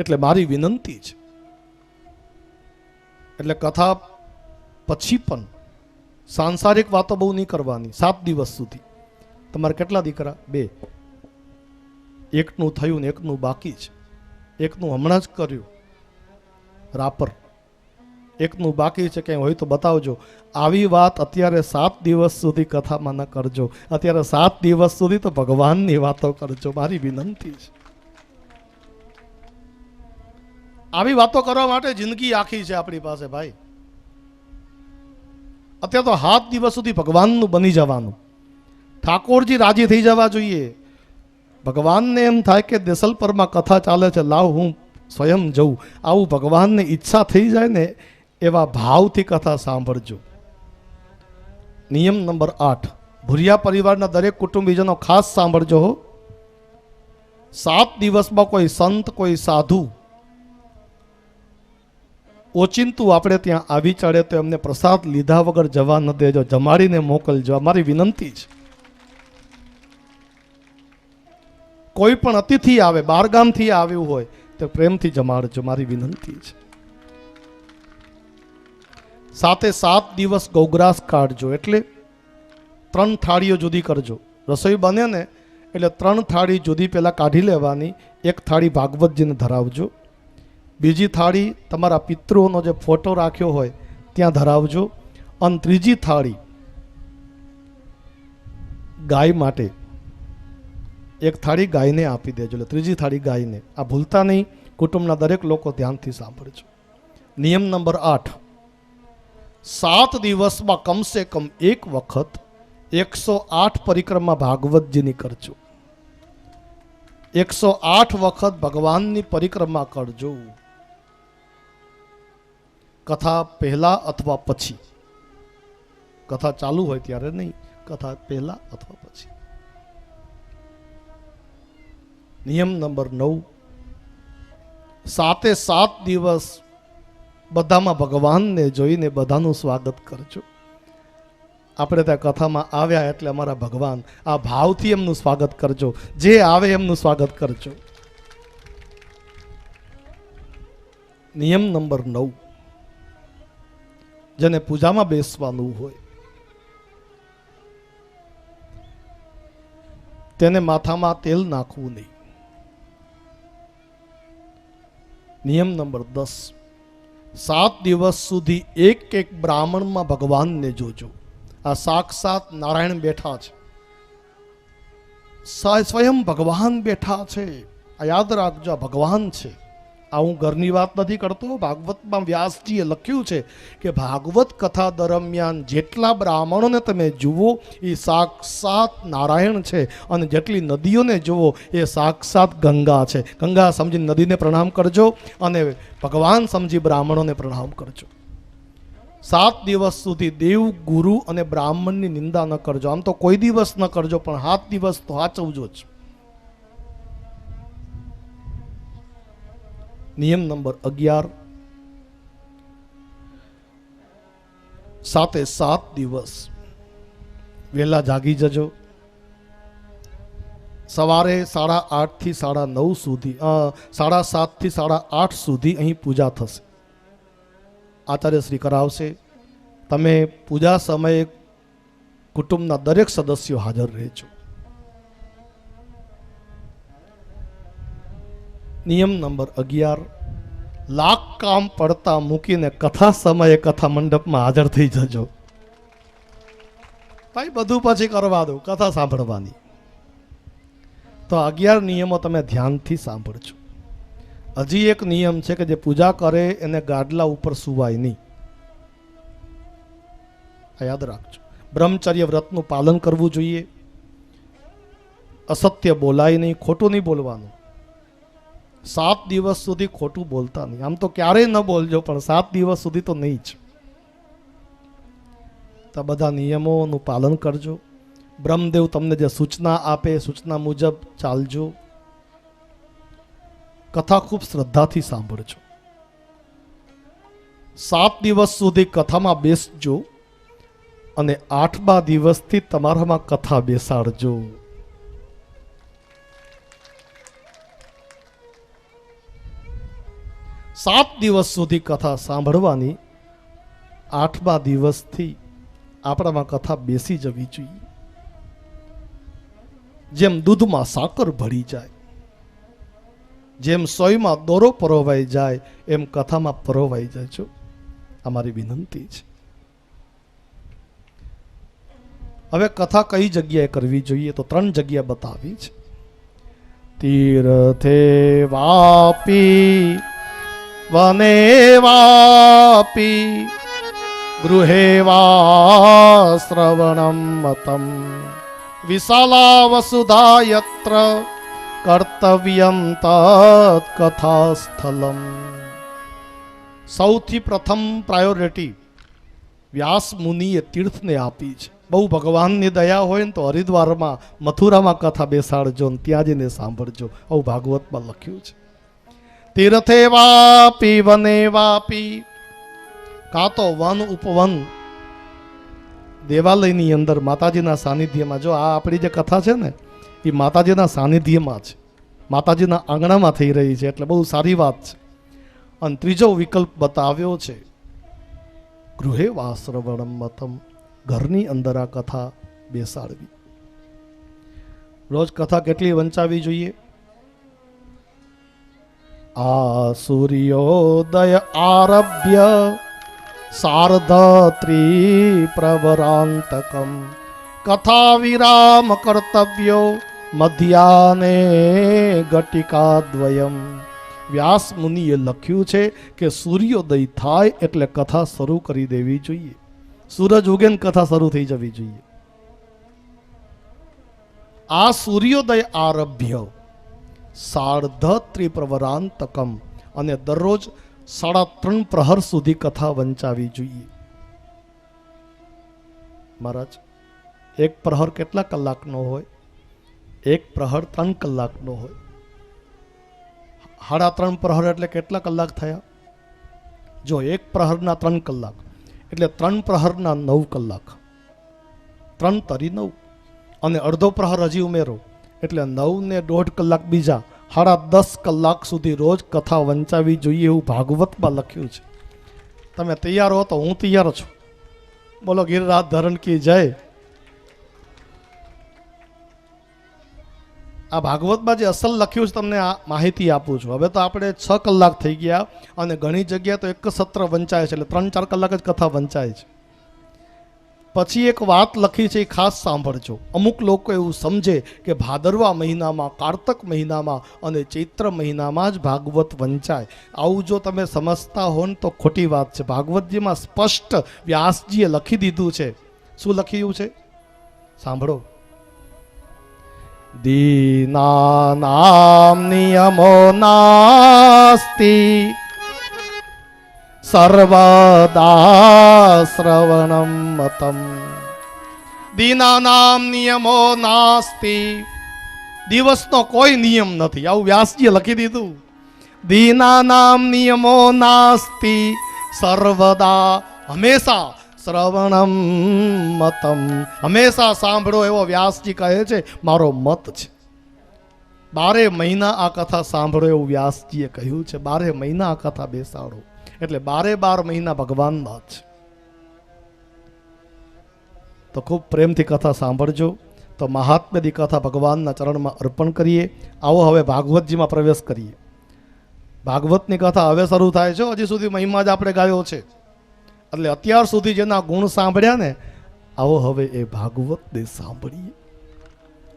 એટલે મારી વિનંતી છે, એટલે કથા પછી પણ સાંસારિક વાતો બહુ નહીં કરવાની 7 દિવસ સુધી. તમારે કેટલા દીકરા? 2. એકનું થયું ને એકનું બાકી છે. એકનું હમણાં જ કર્યું રાપર, એકનું બાકી છે. કંઈ હોય તો બતાવજો. આવી વાત અત્યારે 7 દિવસ સુધી કથામાં ન કરજો. અત્યારે 7 દિવસ સુધી તો ભગવાનની વાતો કરજો, મારી વિનંતી છે. આવી વાતો કરવા માટે જિંદગી આખી છે આપણી પાસે ભાઈ. અત્યારે તો 7 દિવસ સુધી ભગવાનનું બની જવાનું. ઠાકોરજી રાજી થઈ જવા જોઈએ. ભગવાનને એમ થાય કે દેસલપરમાં કથા ચાલે છે, લાવ હું સ્વયં જઉં. આવું ભગવાનને ઈચ્છા થઈ જાય ને એવા ભાવથી કથા સાંભળજો. નિયમ નંબર 8, ભુરિયા પરિવારના દરેક કુટુંબીજનો ખાસ સાંભળજો. 7 દિવસમાં કોઈ સંત, કોઈ સાધુ ઓચિંતું આપણે ત્યાં આવી ચડે તો એમને પ્રસાદ લીધા વગર જવા ન દેજો, જમાડીને મોકલજો. અમારી વિનંતી છે. કોઈ પણ અતિથિ આવે, બહારગામથી આવ્યું હોય તો પ્રેમથી જમાડજો, મારી વિનંતી છે. 7 દિવસ ગૌગ્રાસ કાઢજો, એટલે 3 થાળીઓ જુદી કરજો. રસોઈ બને ને એટલે 3 થાળી જુદી પહેલા કાઢી લેવાની. એક થાળી ભાગવતજીને ધરાવજો, બીજી થાળી તમારા પિતૃઓનો જે ફોટો રાખ્યો હોય ત્યાં ધરાવજો, અને ત્રીજી થાળી ગાય માટે, એક થાળી ગાયને આપી દેજો. એટલે ત્રીજી થાળી ગાયને. આ ભૂલતા નહીં, કુટુંબના દરેક લોકો ધ્યાનથી સાંભળજો. નિયમ નંબર 8, 7 દિવસમાં કમસે કમ એક વખત 108 પરિક્રમા ભાગવતજીની કરજો. 108 વખત ભગવાનની પરિક્રમા કરજો. કથા પહેલા અથવા પછી, કથા ચાલુ હોય ત્યારે નહીં, કથા પહેલા અથવા પછી. નિયમ નંબર 9, 7 દિવસ બધામાં ભગવાનને જોઈને બધાનું સ્વાગત કરજો. આપણે ત્યાં કથામાં આવ્યા એટલે અમારા ભગવાન, આ ભાવથી એમનું સ્વાગત કરજો. જે આવે એમનું સ્વાગત કરજો. નિયમ નંબર 9, જેને પૂજામાં બેસવાનું હોય તેને માથામાં તેલ નાખવું નહીં. નિયમ નંબર 10, 7 દિવસ સુધી એક બ્રાહ્મણમાં ભગવાનને જોજો. આ સાક્ષાત નારાયણ બેઠા છે, સ્વયં ભગવાન બેઠા છે. આ યાદ રાખજો, આ ભગવાન છે. આ હું ઘરની વાત નથી કરતો. ભાગવતમાં વ્યાસજીએ લખ્યું છે કે ભાગવત કથા દરમિયાન જેટલા બ્રાહ્મણોને તમે જુઓ એ સાક્ષાત નારાયણ છે, અને જેટલી નદીઓને જુઓ એ સાક્ષાત ગંગા છે. ગંગા સમજી નદીને પ્રણામ કરજો, અને ભગવાન સમજી બ્રાહ્મણોને પ્રણામ કરજો. 7 દિવસ સુધી દેવ, ગુરુ અને બ્રાહ્મણની નિંદા ન કરજો. આમ તો કોઈ દિવસ ન કરજો, પણ 7 દિવસ તો સાચવજો જ. નિયમ નંબર 11, 7 દિવસ વહેલા જાગી જજો. સવારે 8:30 થી 9:30 સુધી, 7:30 થી 8:30 સુધી અહીં પૂજા થશે. આચાર્ય શ્રી કરાવશે. તમે પૂજા સમયે કુટુંબના દરેક સદસ્યો હાજર રહેજો. નિયમ નંબર 11, લાખ કામ પડતા મૂકીને કથા સમયે કથા મંડપમાં હાજર થઈ જજો. ભાઈ બધું પછી કરવા દો, કથા સાંભળવાની. તો 11 નિયમો તમે ધ્યાનથી સાંભળજો. હજી એક નિયમ છે કે જે પૂજા કરે એને ગાડલા ઉપર સુવાય નહીં. આ યાદ રાખજો. બ્રહ્મચર્ય વ્રતનું પાલન કરવું જોઈએ. અસત્ય બોલાય નહીં, ખોટું નહીં બોલવાનું. 7 દિવસ સુધી ખોટું બોલતા નહીં. આમ તો ક્યારેય ન બોલજો, પણ 7 દિવસ સુધી તો નહીં જ. તો બધા નિયમોનું પાલન કરજો. બ્રહ્મદેવ તમને જે સૂચના આપે એ સૂચના મુજબ ચાલજો. કથા ખૂબ શ્રદ્ધાથી સાંભળજો. 7 દિવસ સુધી કથામાં બેસજો, અને 8મા દિવસથી તમારામાં કથા બેસાડજો. સાત દિવસ સુધી કથા સાંભળવાની, 8મા દિવસથી આપણામાં કથા બેસી જવી જોઈએ. જેમ દૂધમાં સાકર ભળી જાય, જેમ સોયમાં દોરો પરોવાઈ જાય, એમ કથામાં પરોવાઈ જજો. અમારી વિનંતી છે. હવે કથા કઈ જગ્યાએ કરવી જોઈએ? તો 3 જગ્યા બતાવી છે. તીર્થે વાપી, વને વાપી, ગૃહે વા શ્રવણમ મતમ, વિશાલા વસુધા યત્ર કર્તવ્યમ તત કથા સ્થલમ. સૌથી પ્રથમ પ્રાયોરિટી વ્યાસ મુનિએ તીર્થને આપી છે. બહુ ભગવાનની દયા હોય ને તો હરિદ્વારમાં, મથુરામાં કથા બેસાડજો ને ત્યાં જઈને સાંભળજો. આવું ભાગવતમાં લખ્યું છે. તીર્થે વાપી, વને વાપી, કાં તો વન ઉપવન દેવાલયની અંદર માતાજીના સાનિધ્યમાં. જો આ આપણી જે કથા છે ને એ માતાજીના સાનિધ્યમાં છે, માતાજીના આંગણામાં થઈ રહી છે, એટલે બહુ સારી વાત છે. અને ત્રીજો વિકલ્પ બતાવ્યો છે, ગૃહે વા શ્રવણમ મતમ, ઘરની અંદર આ કથા બેસાડવી. રોજ કથા કેટલી વંચાવી જોઈએ? આ સૂર્યોદય આરભ્ય સાર્ધ પ્રવરાંતકમ, કથા વિરામ કર્તવ્યો મધ્યાને ગટિકા દ્વયમ. વ્યાસ મુનિએ લખ્યું છે કે સૂર્યોદય થાય એટલે કથા શરૂ કરી દેવી જોઈએ. સૂરજ ઉગે ને કથા શરૂ થઈ જવી જોઈએ. આ સૂર્યોદય આરભ્ય સાર્ધ પ્રવરાંતકમ, અને દરરોજ 3.5 પ્રહર સુધી કથા વંચાવી જોઈએ. મહારાજ, 1 પ્રહર કેટલા કલાકનો હોય? 1 પ્રહર 3 કલાકનો હોય. 3.5 પ્રહર એટલે કેટલા કલાક થયા? જો 1 પ્રહરના 3 કલાક એટલે 3 પ્રહરના 9 કલાક. 3 તરી 9, અને અડધો પ્રહર હજી ઉમેરો એટલે 9 ને 1.5 કલાક બીજા, 10.5 કલાક સુધી રોજ કથા વંચાવી જોઈએ એવું ભાગવતમાં લખ્યું છે. તમે તૈયાર હો તો હું તૈયાર છું. બોલો ગિરિરાજ ધરણ કી જય. આ ભાગવતમાં જે અસલ લખ્યું છે તમને આ માહિતી આપું છું. હવે તો આપણે 6 કલાક થઈ ગયા અને ઘણી જગ્યાએ તો એક જ સત્ર વંચાય છે, એટલે 3-4 કલાક જ કથા વંચાય છે. પછી એક વાત લખી છે, એ ખાસ સાંભળજો. અમુક લોકો એવું સમજે કે ભાદરવા મહિનામાં, કારતક મહિનામાં અને ચૈત્ર મહિનામાં જ ભાગવત વંચાય. આવું જો તમે સમજતા હો ને તો ખોટી વાત છે. ભાગવતજીમાં સ્પષ્ટ વ્યાસજીએ લખી દીધું છે. શું લખ્યું છે સાંભળો. દીનાનામ નિયમો નાસ્તિ સર્વદા શ્રવણમ મતમ. દીનાનામ નિયમો નાસ્તિ, દિવસનો કોઈ નિયમ નથી, આવું વ્યાસજીએ લખી દીધું. દીનાનામ નિયમો નાસ્તિ સર્વદા, હંમેશા શ્રવણમ મતમ, હંમેશા સાંભળો એવો વ્યાસજી કહે છે, મારો મત છે. 12 મહિના આ કથા સાંભળો એવું વ્યાસજીએ કહ્યું છે. 12 મહિના આ કથા બેસાડો, એટલે 12 મહિના ભગવાનના છે. તો ખૂબ પ્રેમથી કથા સાંભળજો. તો મહાત્મ્યની કથા ભગવાનના ચરણમાં અર્પણ કરીએ. આવો હવે ભાગવતજીમાં પ્રવેશ કરીએ. ભાગવતની કથા હવે શરૂ થાય છે. હજી સુધી મહિમા જ આપણે ગાયો છે, એટલે અત્યાર સુધી જેના ગુણ સાંભળ્યા ને, આવો હવે એ ભાગવતને સાંભળીએ.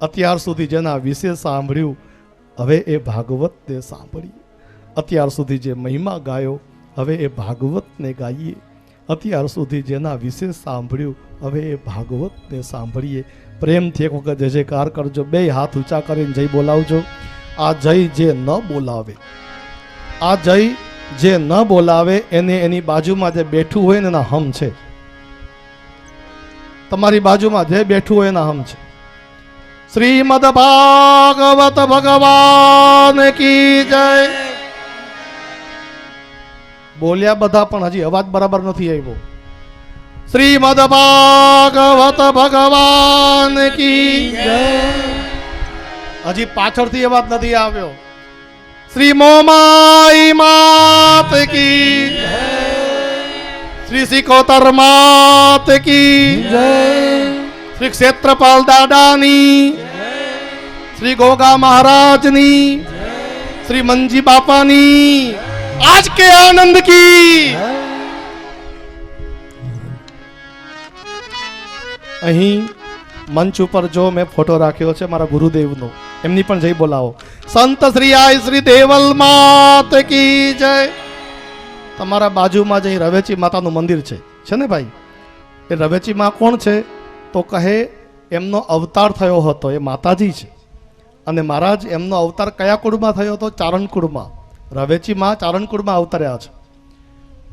અત્યાર સુધી જેના વિશે સાંભળ્યું, હવે એ ભાગવતને સાંભળીએ. અત્યાર સુધી જે મહિમા ગાયો, હવે એ ભાગવતને ગાઈએ. અત્યાર સુધી જેના વિશે સાંભળ્યું, હવે એ ભાગવતને સાંભળીએ. પ્રેમથી એક વખત જય જયકાર કરજો. 2 હાથ ઊંચા કરીને જય બોલાવજો. આ જય જે ન બોલાવે, આ જય જે ન બોલાવે એને એની બાજુમાં જે બેઠું હોય ને એના હમ છે. તમારી બાજુમાં જે બેઠું હોય એના હમ છે. શ્રીમદ ભાગવત ભગવાન કી જય. બોલ્યા બધા પણ હજી અવાજ બરાબર નથી આવ્યો. શ્રીમદ ભાગવત ભગવાન કી જય. હજી પાછળથી અવાજ નથી આવ્યો. શ્રી મોમાઈ માત કી જય. શ્રી સિકોતર માત કી જય. શ્રી ક્ષેત્રપાલ દાદાની જય. શ્રી ગોગા મહારાજની જય. શ્રી મંજી બાપાની આજ કે આનંદ કી. અહીં મંચ ઉપર જો મેં ફોટો રાખ્યો છે મારા ગુરુદેવનો, એમની પણ જય બોલાવો. સંત શ્રી આય શ્રી દેવલ માત કી જય. તમારા બાજુમાં જે રવેચી માતાનું મંદિર છે ને ભાઈ, એ રવેચી માં કોણ છે? તો કહે એમનો અવતાર થયો હતો, એ માતાજી છે. અને મહારાજ એમનો અવતાર કયા કુળમાં થયો હતો? ચારણકુળમાં. રવેચી માં ચારણકુળમાં અવતર્યા છે.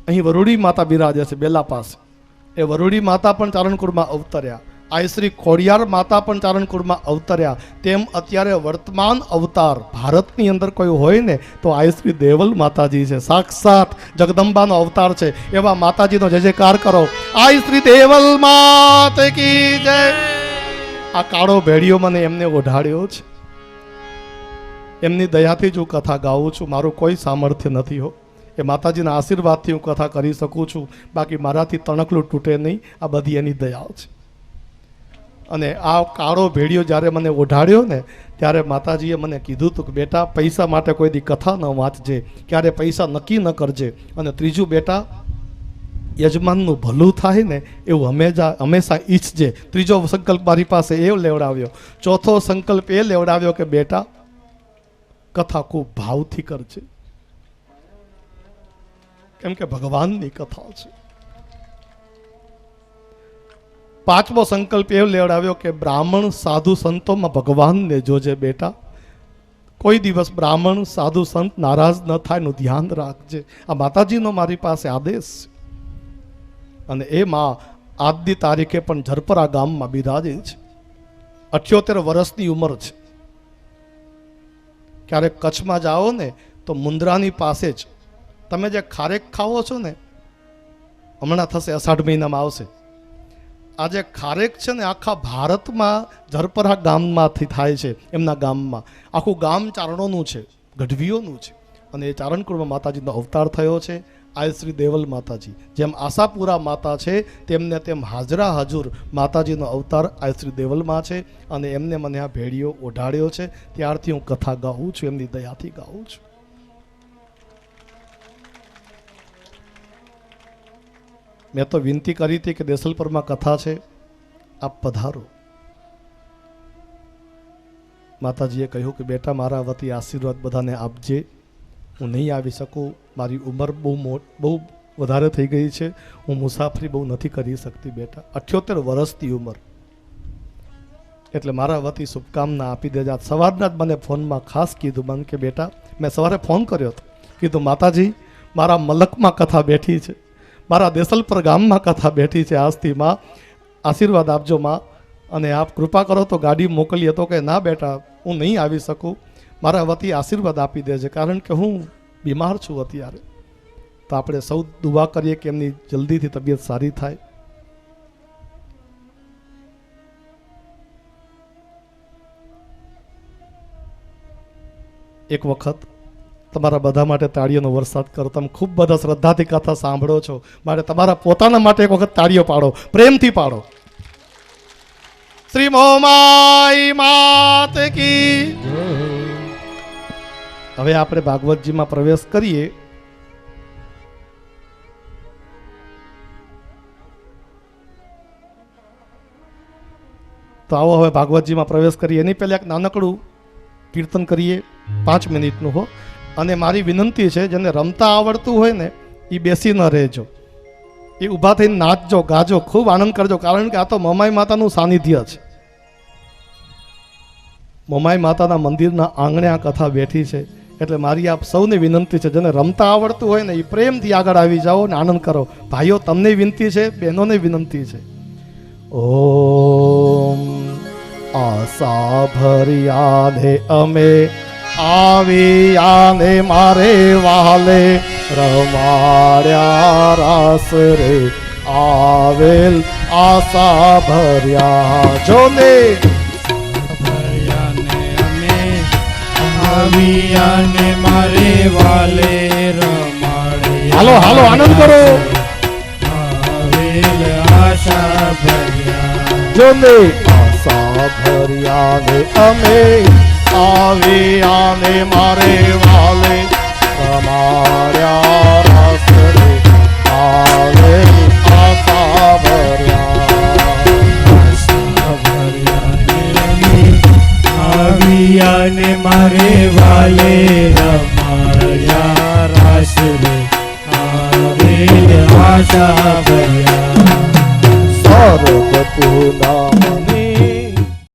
અહીં વરુડી માતા બિરાજે છે બેલા પાસે, એ વરુડી માતા પણ ચારણકુળમાં અવતર્યા. આ શ્રી ખોડિયાર માતા પણ ચારણકુળમાં અવતર્યા. તેમ અત્યારે વર્તમાન અવતાર ભારતની અંદર કોઈ હોય ને તો આ શ્રી દેવલ માતાજી છે, સાક્ષાત જગદંબાનો અવતાર છે. એવા માતાજીનો જય જયકાર કરો. આ શ્રી દેવલ માત કી જય. આ કાળો ભેડિયો મને એમને ઓઢાડ્યો છે, એમની દયાથી જ હું કથા ગાઉં છું. મારું કોઈ સામર્થ્ય નથી હો, એ માતાજીના આશીર્વાદથી હું કથા કરી શકું છું. બાકી મારાથી તણકલું તૂટે નહીં, આ બધી એની દયા છે. અને આ કાળો ભેડિયો જ્યારે મને ઓઢાડ્યો ને, ત્યારે માતાજીએ મને કીધું હતું કે બેટા, પૈસા માટે કોઈ દી કથા ન વાંચજે, ક્યારે પૈસા નક્કી ન કરજે. અને ત્રીજું, બેટા, યજમાનનું ભલું થાય ને એવું હંમેશા ઈચ્છજે. ત્રીજો સંકલ્પ મારી પાસે એ લેવડાવ્યો. ચોથો સંકલ્પ એ લેવડાવ્યો કે બેટા, કથા ખૂબ ભાવથી કરજે, કેમ કે ભગવાનની કથા છે. પાંચમો સંકલ્પ એ લેવડાવ્યો કે બ્રાહ્મણ સાધુ સંતોમાં ભગવાનને જોજે બેટા. કોઈ દિવસ બ્રાહ્મણ સાધુ સંત નારાજ ન થાય એનું ધ્યાન રાખજે. આ માતાજીનો મારી પાસે આદેશ છે. અને એ માં આજની તારીખે પણ ઝરપરા ગામમાં બિરાજે છે. 78 વર્ષની ઉંમર છે. ક્યારેક કચ્છમાં જાઓ ને તો મુંદ્રાની પાસે જ તમે જે ખારેક ખાવો છો ને, હમણાં થશે, અષાઢ મહિનામાં આવશે. આ જે ખારેક છે ને આખા ભારતમાં ઝરપરા ગામમાંથી થાય છે. એમના ગામમાં આખું ગામ ચારણોનું છે, ગઢવીઓનું છે. અને એ ચારણકુળમાં માતાજીનો અવતાર થયો છે. આ શ્રી દેવલ માતાજી. જેમ આશાપુરા માતા છે તેમને તેમ હાજરા હજુર માતાજીનો અવતાર આ શ્રી દેવલમાં છે. અને એમને મને આ ભેળીઓ ઓઢાડ્યો છે, ત્યારથી હું કથા ગાઉં છું, એમની દયાથી ગાઉં છું. મેં તો વિનંતી કરી હતી કે દેસલપરમાં કથા છે, આપ પધારો. માતાજીએ કહ્યું કે બેટા મારા વતી આશીર્વાદ બધાને આપજે. હું નહીં આવી શકું, મારી ઉંમર બહુ વધારે થઈ ગઈ છે, હું મુસાફરી બહુ નથી કરી શકતી બેટા. 78 વર્ષની ઉંમર, એટલે મારા વતી શુભકામના આપી દેજો. આજ સવારના જ મને ફોનમાં ખાસ કીધું મને કે બેટા, મેં સવારે ફોન કર્યો હતો, કીધું માતાજી મારા મલકમાં કથા બેઠી છે, મારા દેસલપર ગામમાં કથા બેઠી છે, આજથી માં આશીર્વાદ આપજો માં, અને આપ કૃપા કરો તો ગાડી મોકલીએ. તો કે ના બેટા હું નહીં આવી શકું, મારા વતી આશીર્વાદ આપી દેજે, કારણ કે હું બીમાર છું અત્યારે. તો આપણે સૌ દુઆ કરીએ કે એમની જલ્દીથી તબિયત સારી થાય. એક વખત તમારા બધા માટે તાળીઓનો વરસાદ કરો. તમે ખૂબ બધા શ્રદ્ધાથી કથા સાંભળો છો, માટે તમારા પોતાના માટે એક વખત તાળીઓ પાડો, પ્રેમથી પાડો. શ્રી મોમાઈ માત કી. હવે આપણે ભાગવતજીમાં પ્રવેશ કરીએ. તો આવો હવે ભાગવતજીમાં પ્રવેશ કરીએ. એની પહેલા એક નાનકડું કીર્તન કરીએ, 5 મિનિટનું હો. અને મારી વિનંતી છે, જેને રમતા આવડતું હોય ને એ બેસી ન રહેજો, એ ઊભા થઈને નાચજો, ગાજો, ખૂબ આનંદ કરજો, કારણ કે આ તો મોમાઈ માતાનું સાનિધ્ય છે. મોમાઈ માતાના મંદિરના આંગણે આ કથા બેઠી છે, એટલે મારી આપ સૌને વિનંતી છે, જેને રમતા આવડતું હોય ને એ પ્રેમથી આગળ આવી જાઓ ને આનંદ કરો. ભાઈઓ તમને વિનંતી છે, બહેનોને વિનંતી છે. ઓમ આશા ભર્યા અમે આવ્યા ને મારે વાલે, રમાડ્યા રાસ રે આવેલ આશા ભર્યા જોને. આવ્યાને મારે વાલે રમાડ્યા. હાલો હાલો આનંદ કરો. આવેલ આશા ભર્યા જોને. આશા ભર્યા ને અમે આવ્યા ને મારે વાલે, રમાડ્યા રાસ રે આવેલ આશા ભર્યા. આશા ભર્યા આવ્યાને મારે વાલે, રમાડ્યા રાસ રે આવેલ આશા ભર્યા. સર્વપુના